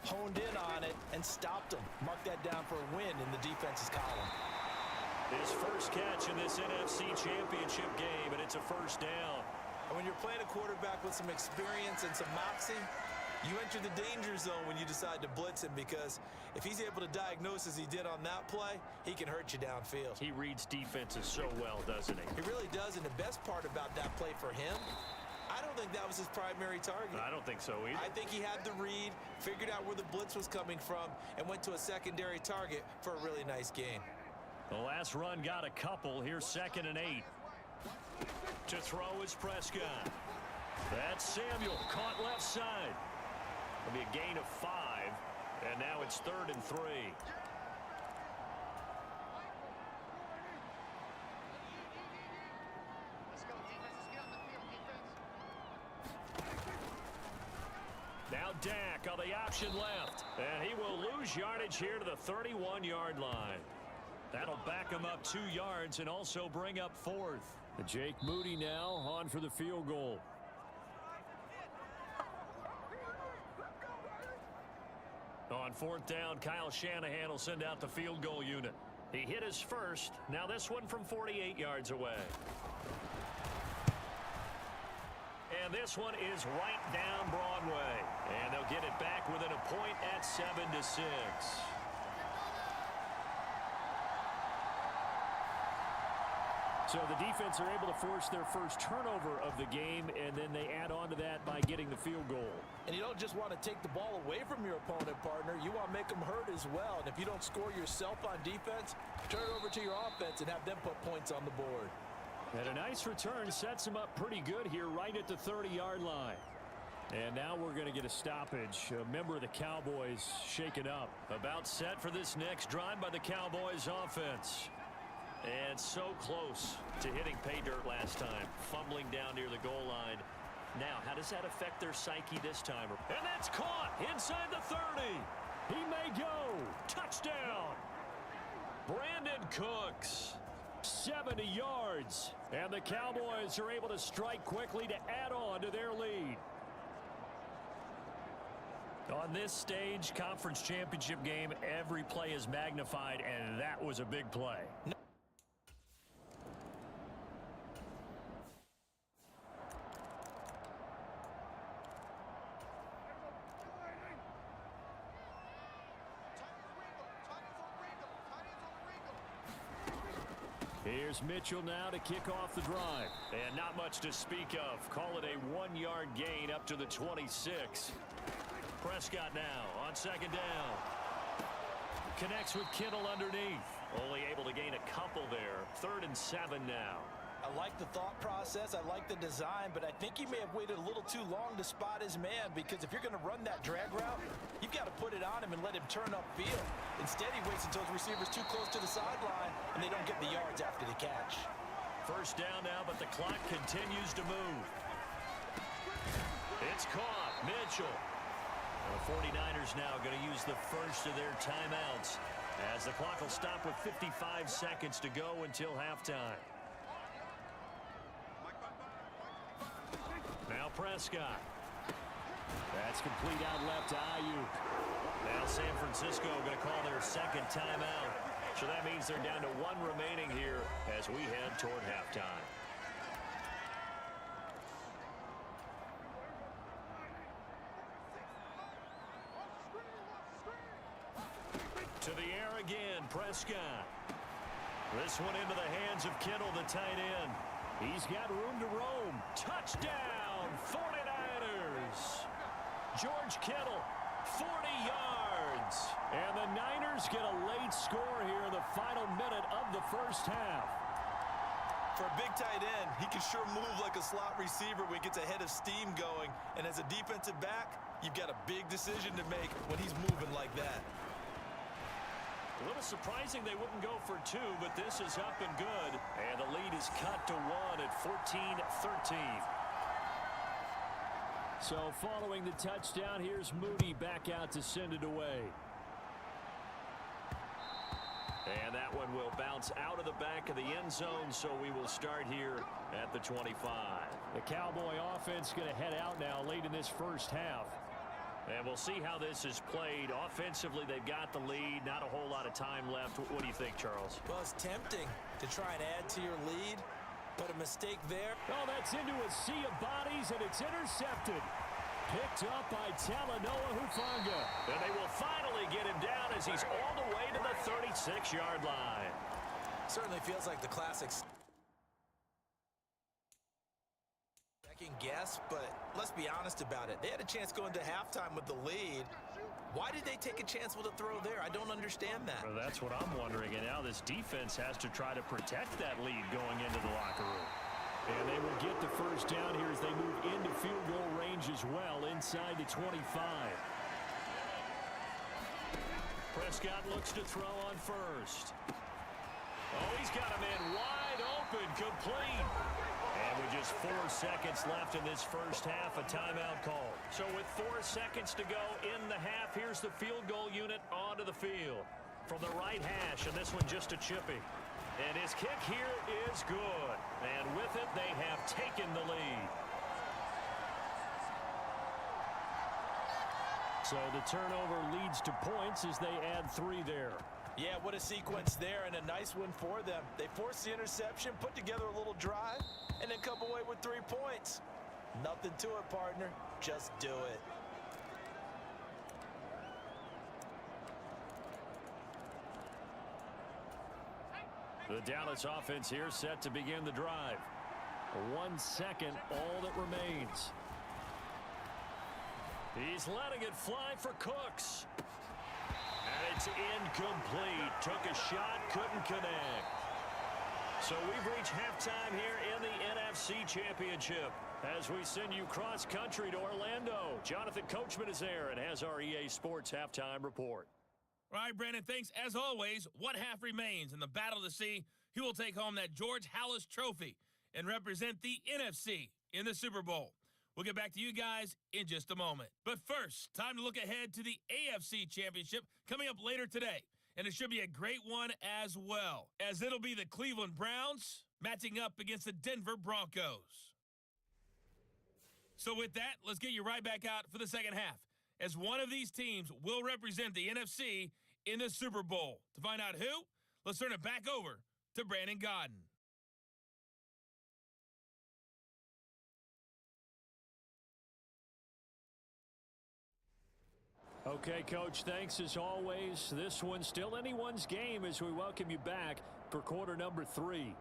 honed in on it, and stopped them. Mark that down for a win in the defense's column. His first catch in this NFC Championship game, and it's a first down. And when you're playing a quarterback with some experience and some moxie, you enter the danger zone when you decide to blitz him, because if he's able to diagnose as he did on that play, he can hurt you downfield. He reads defenses so well, doesn't he? He really does, and the best part about that play for him, I don't think that was his primary target. I don't think so either. I think he had the read, figured out where the blitz was coming from, and went to a secondary target for a really nice gain. The last run got a couple. Here's 2nd and 8. To throw is Prescott. That's Samuel, caught left side. It'll be a gain of 5, and now it's 3rd and 3. Now Dak on the option left, and he will lose yardage here to the 31-yard line. That'll back him up 2 yards and also bring up 4th. Jake Moody now on for the field goal. On 4th down, Kyle Shanahan will send out the field goal unit. He hit his first. Now this one from 48 yards away. And this one is right down Broadway. And they'll get it back within a point at 7-6. So the defense are able to force their first turnover of the game, and then they add on to that by getting the field goal. And you don't just want to take the ball away from your opponent, partner. You want to make them hurt as well. And if you don't score yourself on defense, turn it over to your offense and have them put points on the board. And a nice return sets him up pretty good here right at the 30-yard line. And now we're going to get a stoppage. A member of the Cowboys shaken up. About set for this next drive by the Cowboys offense. And so close to hitting pay dirt last time. Fumbling down near the goal line. Now, how does that affect their psyche this time? And that's caught inside the 30. He may go. Touchdown. Brandon Cooks. 70 yards. And the Cowboys are able to strike quickly to add on to their lead. On this stage, conference championship game, every play is magnified, and that was a big play. Here's Mitchell now to kick off the drive. And not much to speak of. Call it a 1-yard gain up to the 26. Prescott now on second down. Connects with Kittle underneath. Only able to gain a couple there. 3rd and 7 now. I like the thought process. I like the design, but I think he may have waited a little too long to spot his man, because if you're going to run that drag route, you've got to put it on him and let him turn upfield. Instead, he waits until his receiver's too close to the sideline, and they don't get the yards after the catch. First down now, but the clock continues to move. It's caught. Mitchell. The 49ers now going to use the first of their timeouts, as the clock will stop with 55 seconds to go until halftime. Now Prescott. That's complete out left to Ayuk. Now San Francisco going to call their second timeout. So that means they're down to 1 remaining here as we head toward halftime. To the air again, Prescott. This one into the hands of Kittle, the tight end. He's got room to roam. Touchdown, 49ers. George Kittle, 40 yards. And the Niners get a late score here in the final minute of the first half. For a big tight end, he can sure move like a slot receiver when he gets a head of steam going. And as a defensive back, you've got a big decision to make when he's moving like that. A little surprising they wouldn't go for 2, but this is up and good. And the lead is cut to 1 at 14-13. So following the touchdown, here's Moody back out to send it away. And that one will bounce out of the back of the end zone, so we will start here at the 25. The Cowboy offense going to head out now late in this first half. And we'll see how this is played. Offensively, they've got the lead. Not a whole lot of time left. What do you think, Charles? Well, it's tempting to try and add to your lead, but a mistake there. Oh, that's into a sea of bodies, and it's intercepted. Picked up by Talanoa Hufanga. And they will finally get him down as he's all the way to the 36-yard line. Certainly feels like the classics. Guess, but let's be honest about it. They had a chance going to halftime with the lead. Why did they take a chance with a throw there? I don't understand that. Well, that's what I'm wondering. And now this defense has to try to protect that lead going into the locker room. And they will get the first down here as they move into field goal range as well, inside the 25. Prescott looks to throw on first. Oh, he's got a man wide open, complete. And with just 4 seconds left in this first half, a timeout call. So with 4 seconds to go in the half, here's the field goal unit onto the field. From the right hash, and this one just a chipping. And his kick here is good. And with it, they have taken the lead. So the turnover leads to points as they add 3 there. Yeah, what a sequence there, and a nice one for them. They forced the interception, put together a little drive, and then come away with 3 points. Nothing to it, partner. Just do it. The Dallas offense here set to begin the drive. 1 second, all that remains. He's letting it fly for Cooks. And it's incomplete. Took a shot, couldn't connect. So we've reached halftime here in the NFC Championship. As we send you cross-country to Orlando, Jonathan Coachman is there and has our EA Sports halftime report. All right, Brandon, thanks. As always, one half remains in the battle to see who will take home that George Halas trophy and represent the NFC in the Super Bowl. We'll get back to you guys in just a moment. But first, time to look ahead to the AFC Championship coming up later today. And it should be a great one as well, as it'll be the Cleveland Browns matching up against the Denver Broncos. So with that, let's get you right back out for the second half, as one of these teams will represent the NFC in the Super Bowl. To find out who, let's turn it back over to Brandon Godden. Okay, Coach, thanks as always. This one's still anyone's game as we welcome you back for quarter number 3.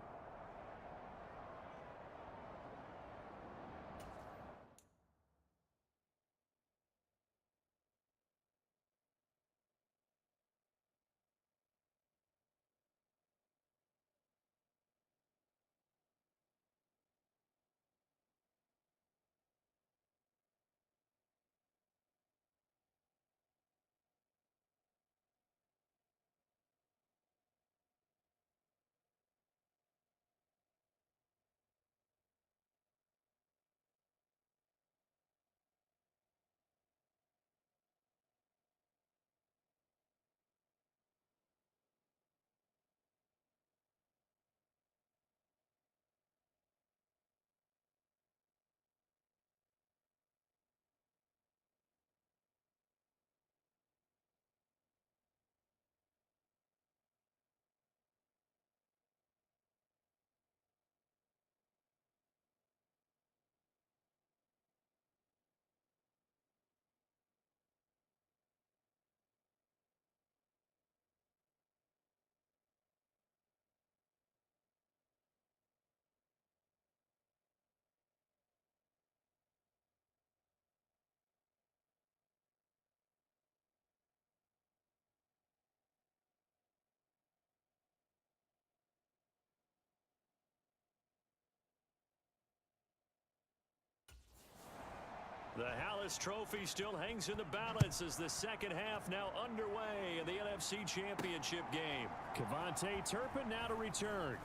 The Halas Trophy still hangs in the balance as the second half now underway in the NFC Championship game. Kevontae Turpin now to return.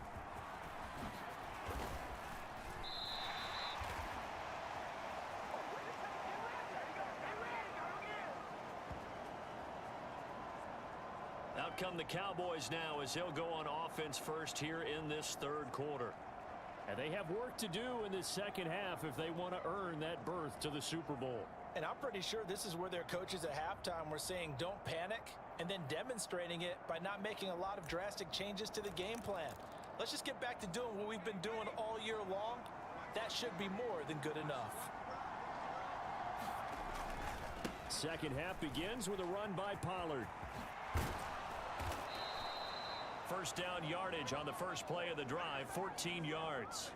Out come the Cowboys now as they'll go on offense first here in this third quarter. And they have work to do in this second half if they want to earn that berth to the Super Bowl. And I'm pretty sure this is where their coaches at halftime were saying don't panic, and then demonstrating it by not making a lot of drastic changes to the game plan. Let's just get back to doing what we've been doing all year long. That should be more than good enough. Second half begins with a run by Pollard. First down yardage on the first play of the drive, 14 yards.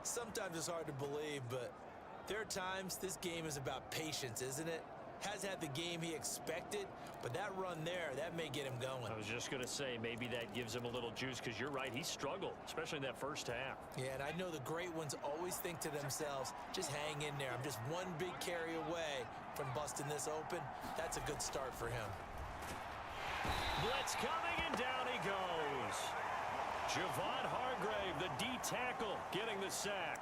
Sometimes it's hard to believe, but there are times this game is about patience, isn't it? Has had the game he expected, but that run there, that may get him going. I was just going to say, maybe that gives him a little juice, because you're right, he struggled, especially in that first half. Yeah, and I know the great ones always think to themselves, just hang in there. I'm just one big carry away from busting this open. That's a good start for him. Blitz coming, and down he goes. Javon Hargrave, the D tackle, getting the sack.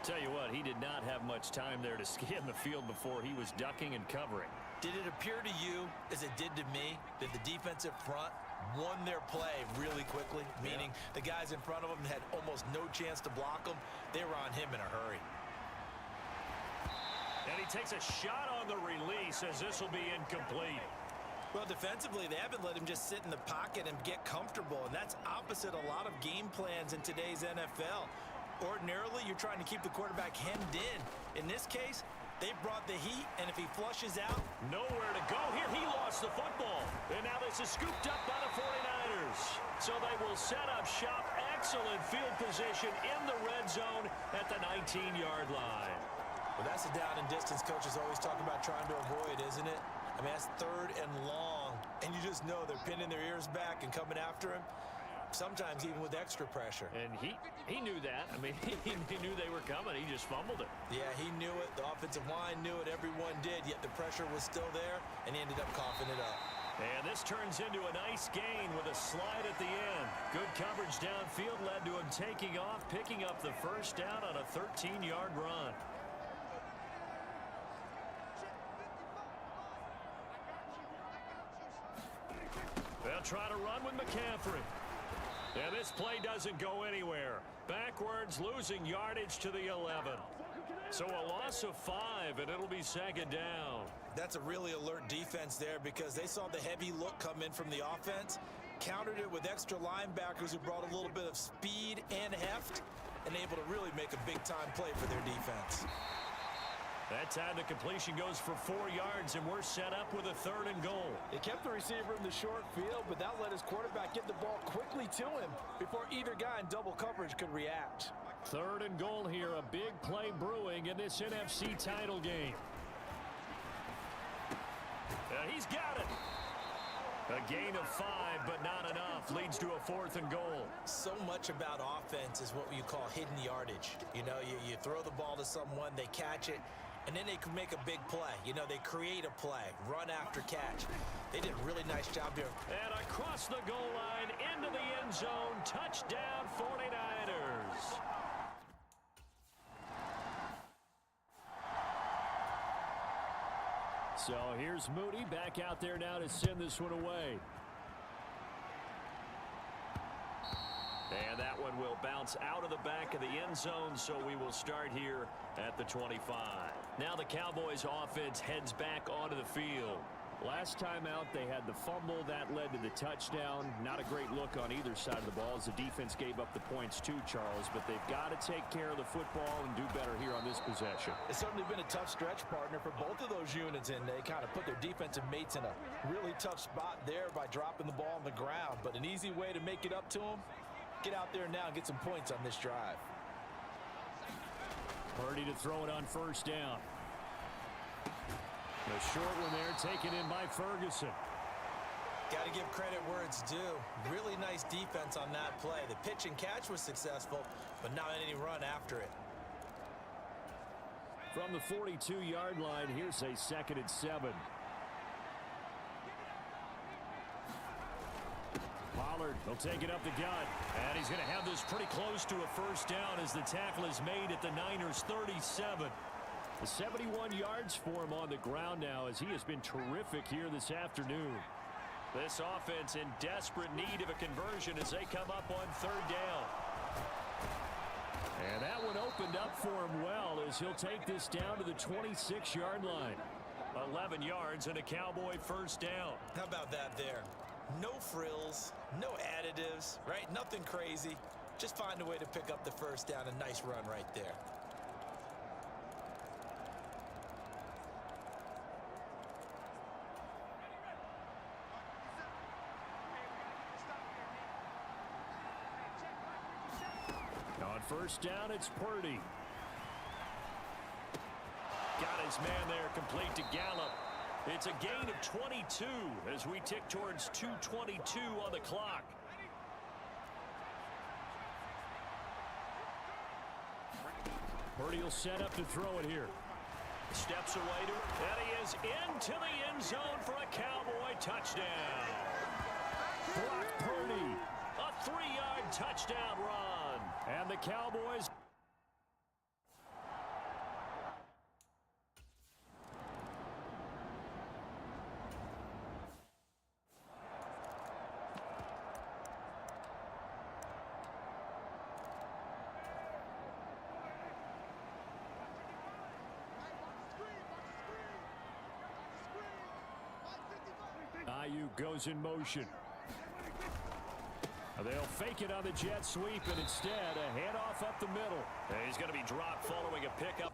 Tell you what, he did not have much time there to scan the field before he was ducking and covering. Did it appear to you, as it did to me, that the defensive front won their play really quickly? Meaning the guys in front of them had almost no chance to block him. They were on him in a hurry. And he takes a shot on the release as this will be incomplete. Well, defensively, they haven't let him just sit in the pocket and get comfortable, and that's opposite a lot of game plans in today's NFL. Ordinarily, you're trying to keep the quarterback hemmed in. In this case, they brought the heat, and if he flushes out... Nowhere to go here. He lost the football. And now this is scooped up by the 49ers. So they will set up shop. Excellent field position in the red zone at the 19-yard line. Well, that's the down and distance coaches always talk about trying to avoid, isn't it? I mean, that's third and long, and you just know they're pinning their ears back and coming after him. sometimes even with extra pressure. And he knew that. I mean, he knew they were coming. He just fumbled it. Yeah, he knew it. The offensive line knew it. Everyone did, yet the pressure was still there, and he ended up coughing it up. And this turns into a nice gain with a slide at the end. Good coverage downfield led to him taking off, picking up the first down on a 13-yard run. They'll try to run with McCaffrey. And this play doesn't go anywhere. Backwards, losing yardage to the 11. So a loss of 5, and it'll be second down. That's a really alert defense there because they saw the heavy look come in from the offense, countered it with extra linebackers who brought a little bit of speed and heft, and able to really make a big-time play for their defense. That time the completion goes for 4 yards, and we're set up with a 3rd and goal. It kept the receiver in the short field, but that let his quarterback get the ball quickly to him before either guy in double coverage could react. 3rd and goal here, a big play brewing in this NFC title game. He's got it. A gain of 5, but not enough. Leads to a 4th and goal. So much about offense is what you call hidden yardage. You know, you throw the ball to someone, they catch it, and then they can make a big play. You know, they create a play, run after catch. They did a really nice job here. And across the goal line, into the end zone, touchdown 49ers. So here's Moody back out there now to send this one away. And that one will bounce out of the back of the end zone, so we will start here at the 25. Now the Cowboys offense heads back onto the field. Last time out, they had the fumble. That led to the touchdown. Not a great look on either side of the ball as the defense gave up the points too, Charles. But they've got to take care of the football and do better here on this possession. It's certainly been a tough stretch, partner, for both of those units, and they kind of put their defensive mates in a really tough spot there by dropping the ball on the ground. But an easy way to make it up to them, get out there now and get some points on this drive. Purdy to throw it on 1st down. The short one there taken in by Ferguson. Got to give credit where it's due. Really nice defense on that play. The pitch and catch was successful, but not any run after it. From the 42-yard line, here's a 2nd and 7. Pollard will take it up the gut, and he's going to have this pretty close to a 1st down as the tackle is made at the Niners' 37. 71 yards for him on the ground now as he has been terrific here this afternoon. This offense in desperate need of a conversion as they come up on 3rd down. And that one opened up for him well as he'll take this down to the 26-yard line. 11 yards and a Cowboy 1st down. How about that there? No frills, no additives, right? Nothing crazy. Just find a way to pick up the 1st down. A nice run right there. On 1st down, it's Purdy. Got his man there, complete to Gallup. It's a gain of 22 as we tick towards 2:22 on the clock. Purdy will set up to throw it here. Steps away to it, and he is into the end zone for a Cowboy touchdown. Brock Purdy, a 3-yard touchdown run. And the Cowboys. Ayuk goes in motion. They'll fake it on the jet sweep, and instead a handoff up the middle. And he's going to be dropped following a pickup.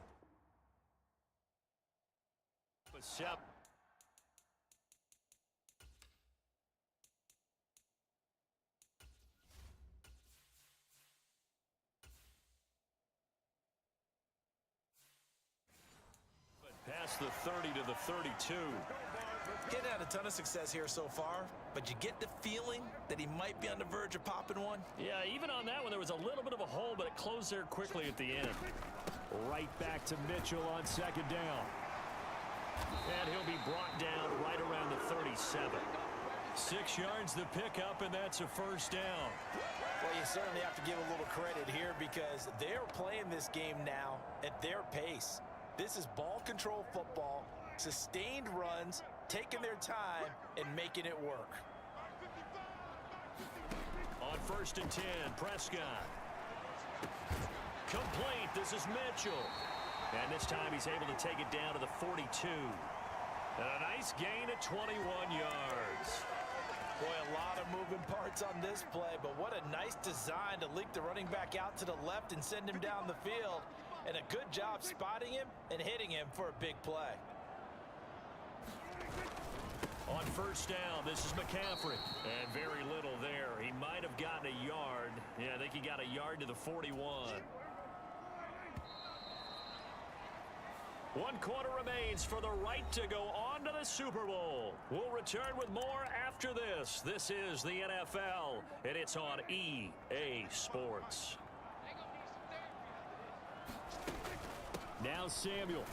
Past the 30 to the 32. He hadn't had a ton of success here so far, but you get the feeling that he might be on the verge of popping one. Yeah, even on that one, there was a little bit of a hole, but it closed there quickly at the end. Right back to Mitchell on second down. And he'll be brought down right around the 37. 6 yards the pickup, and that's a first down. Well, you certainly have to give a little credit here because they're playing this game now at their pace. This is ball control football, sustained runs, taking their time, and making it work. On 1st and 10, Prescott. Complete. This is Mitchell. And this time he's able to take it down to the 42. And a nice gain at 21 yards. Boy, a lot of moving parts on this play, but what a nice design to leak the running back out to the left and send him down the field. And a good job spotting him and hitting him for a big play. On 1st down, this is McCaffrey. And very little there. He might have gotten a yard. Yeah, I think he got a yard to the 41. 1 quarter remains for the right to go on to the Super Bowl. We'll return with more after this. This is the NFL, and it's on EA Sports. Now Samuel.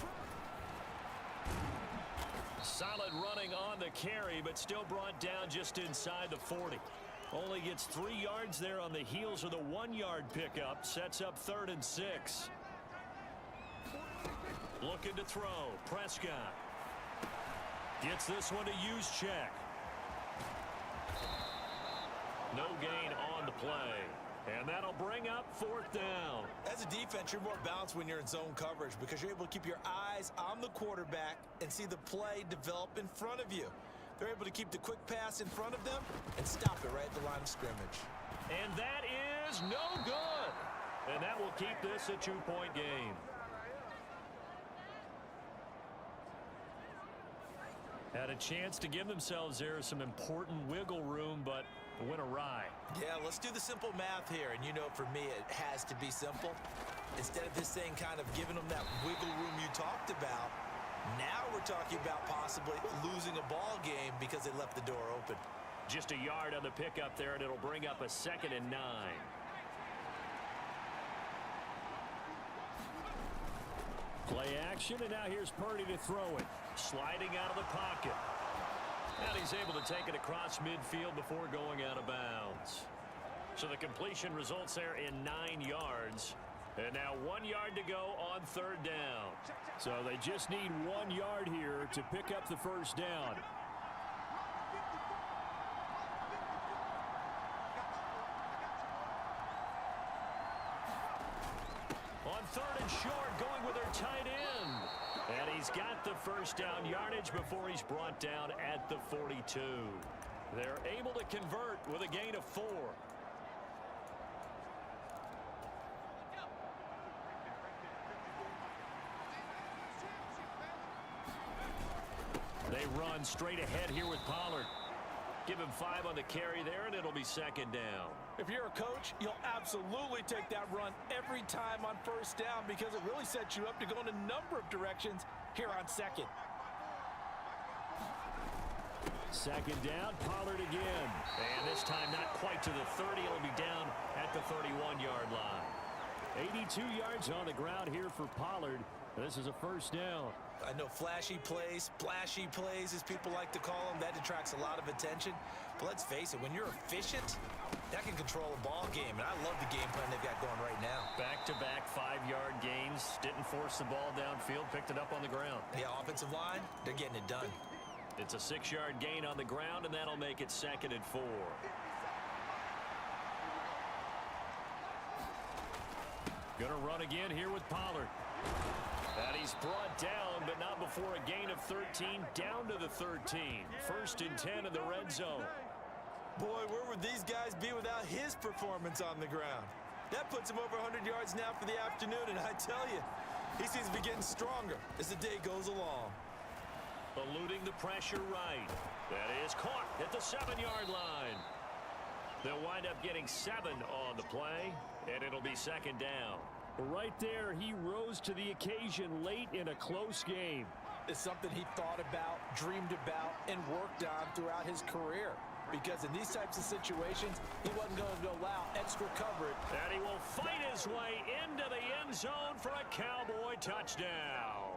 Solid running on the carry, but still brought down just inside the 40. Only gets 3 yards there on the heels of the 1-yard pickup. Sets up 3rd and 6. Looking to throw. Prescott. Gets this one to Juszczyk. No gain on the play. And that'll bring up 4th down. As a defense, you're more balanced when you're in zone coverage because you're able to keep your eyes on the quarterback and see the play develop in front of you. They're able to keep the quick pass in front of them and stop it right at the line of scrimmage. And that is no good. And that will keep this a 2-point game. Had a chance to give themselves there some important wiggle room, but went awry. Yeah, let's do the simple math here. And you know, for me, it has to be simple. Instead of this thing kind of giving them that wiggle room you talked about, now we're talking about possibly losing a ball game because they left the door open. Just a yard on the pickup there, and it'll bring up a 2nd and 9. Play action, and now here's Purdy to throw it. Sliding out of the pocket. And he's able to take it across midfield before going out of bounds. So the completion results there in 9 yards. And now 1 yard to go on 3rd down. So they just need 1 yard here to pick up the first down. On 3rd and short, going with their tight end. And he's got the first down yardage before he's brought down at the 42. They're able to convert with a gain of 4. They run straight ahead here with Pollard. Give him 5 on the carry there, and it'll be 2nd down. If you're a coach, you'll absolutely take that run every time on 1st down because it really sets you up to go in a number of directions here on 2nd. 2nd down, Pollard again. And this time not quite to the 30. It'll be down at the 31-yard line. 82 yards on the ground here for Pollard. This is a first down. I know flashy plays, splashy plays, as people like to call them, that attracts a lot of attention. But let's face it, when you're efficient, that can control a ball game. And I love the game plan they've got going right now. Back-to-back 5-yard gains. Didn't force the ball downfield. Picked it up on the ground. Yeah, offensive line, they're getting it done. It's a 6-yard gain on the ground, and that'll make it 2nd and 4. Gonna run again here with Pollard. And he's brought down, but not before a gain of 13, down to the 13. 1st and 10 in the red zone. Boy, where would these guys be without his performance on the ground? That puts him over 100 yards now for the afternoon, and I tell you, he seems to be getting stronger as the day goes along. Eluding the pressure right. That is caught at the 7-yard line. They'll wind up getting 7 on the play, and it'll be 2nd down. Right there, he rose to the occasion late in a close game. is something he thought about, dreamed about, and worked on throughout his career. Because in these types of situations, he wasn't going to allow extra coverage. And he will fight his way into the end zone for a Cowboy touchdown.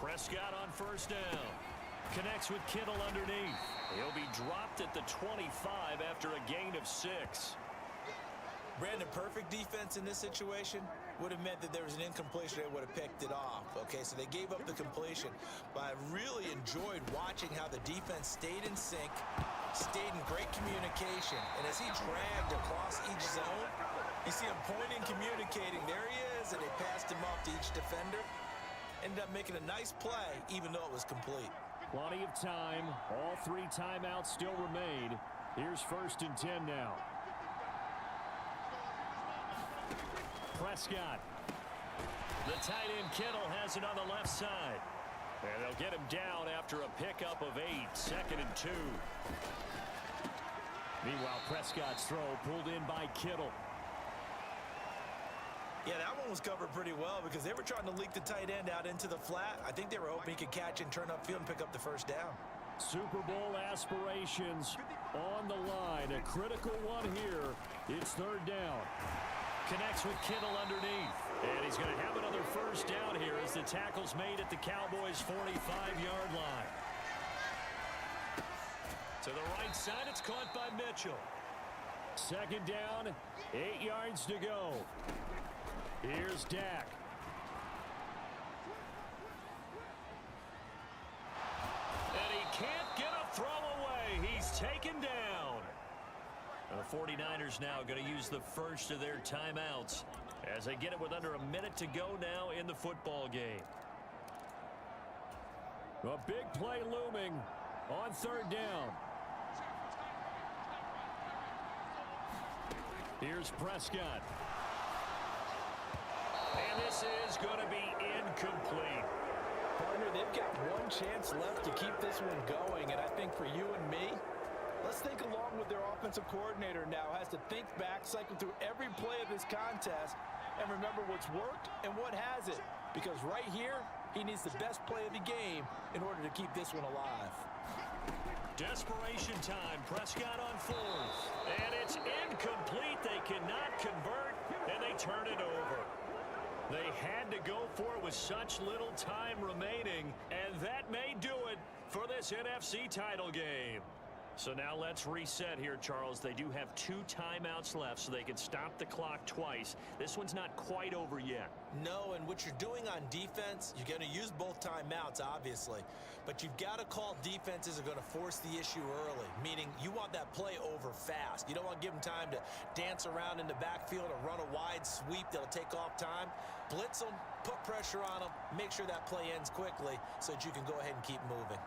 Prescott on first down. Connects with Kittle underneath. He'll be dropped at the 25 after a gain of 6. Brandon, perfect defense in this situation would have meant that there was an incompletion. They would have picked it off. Okay, so they gave up the completion. But I really enjoyed watching how the defense stayed in sync, stayed in great communication. And as he dragged across each zone, you see him pointing, communicating. There he is, and they passed him off to each defender. Ended up making a nice play, even though it was complete. Plenty of time. All 3 timeouts still remain. Here's 1st and 10 now. Prescott. The tight end Kittle has it on the left side. And they'll get him down after a pickup of 8. 2nd and 2. Meanwhile, Prescott's throw pulled in by Kittle. Yeah, that one was covered pretty well because they were trying to leak the tight end out into the flat. I think they were hoping he could catch and turn upfield and pick up the first down. Super Bowl aspirations on the line. A critical one here. It's 3rd down. Connects with Kittle underneath. And he's going to have another first down here as the tackle's made at the Cowboys' 45-yard line. To the right side, it's caught by Mitchell. 2nd down, 8 yards to go. Here's Dak. And he can't get a throw away. He's taken down. The 49ers now going to use the first of their timeouts as they get it with under a minute to go now in the football game. A big play looming on 3rd down. Here's Prescott. And this is going to be incomplete. Partner, they've got one chance left to keep this one going, and I think for you and me, let's think along with their offensive coordinator now. Has to think back, cycle through every play of this contest, and remember what's worked and what hasn't. Because right here, he needs the best play of the game in order to keep this one alive. Desperation time. Prescott on 4th. And it's incomplete. They cannot convert, and they turn it over. They had to go for it with such little time remaining, and that may do it for this NFC title game. So now let's reset here, Charles. They do have 2 timeouts left, so they can stop the clock twice. This one's not quite over yet. No, and what you're doing on defense, you're going to use both timeouts, obviously. But you've got to call defenses are going to force the issue early, meaning you want that play over fast. You don't want to give them time to dance around in the backfield or run a wide sweep that'll take off time. Blitz them, put pressure on them, make sure that play ends quickly so that you can go ahead and keep moving.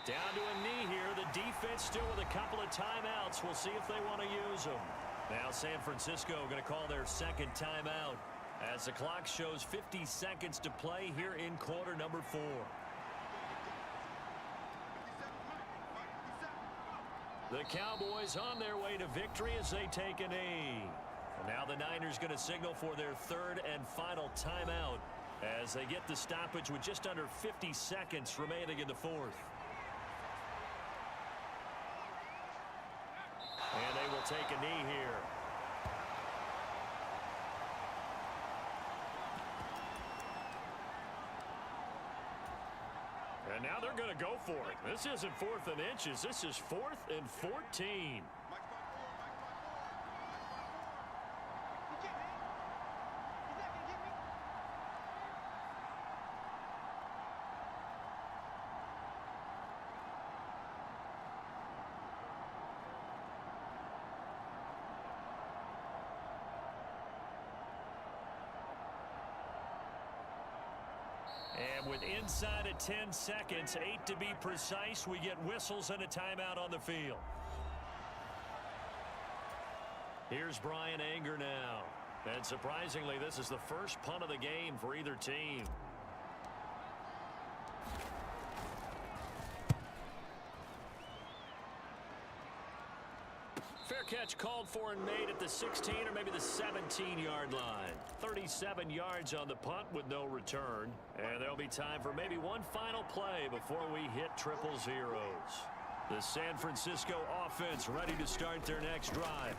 Down to a knee here. The defense still with a couple of timeouts. We'll see if they want to use them. Now San Francisco going to call their 2nd timeout as the clock shows 50 seconds to play here in quarter number 4. The Cowboys on their way to victory as they take a knee. And now the Niners going to signal for their 3rd and final timeout as they get the stoppage with just under 50 seconds remaining in the 4th. And they will take a knee here. And now they're going to go for it. This isn't 4th and inches. This is 4th and 14. And with inside of 10 seconds, 8 to be precise, we get whistles and a timeout on the field. Here's Brian Anger now. And surprisingly, this is the first punt of the game for either team. Fair catch called for and made at the 16 or maybe the 17-yard line. 37 yards on the punt with no return. And there'll be time for maybe one final play before we hit triple zeros. The San Francisco offense ready to start their next drive.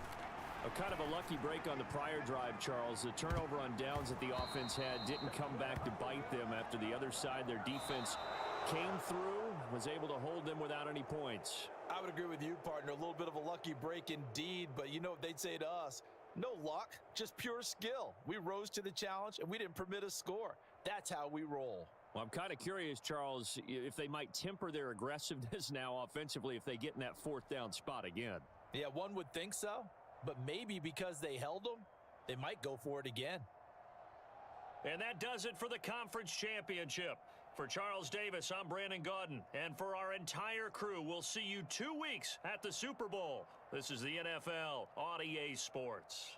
A kind of a lucky break on the prior drive, Charles. The turnover on downs that the offense had didn't come back to bite them after the other side. Their defense came through, was able to hold them without any points. I would agree with you, partner. A little bit of a lucky break indeed, but you know what they'd say to us? No luck, just pure skill. We rose to the challenge, and we didn't permit a score. That's how we roll. Well, I'm kind of curious, Charles, if they might temper their aggressiveness now offensively if they get in that fourth down spot again. Yeah, one would think so, but maybe because they held them, they might go for it again. And that does it for the conference championship. For Charles Davis, I'm Brandon Gaudin. And for our entire crew, we'll see you 2 weeks at the Super Bowl. This is the NFL on EA Sports.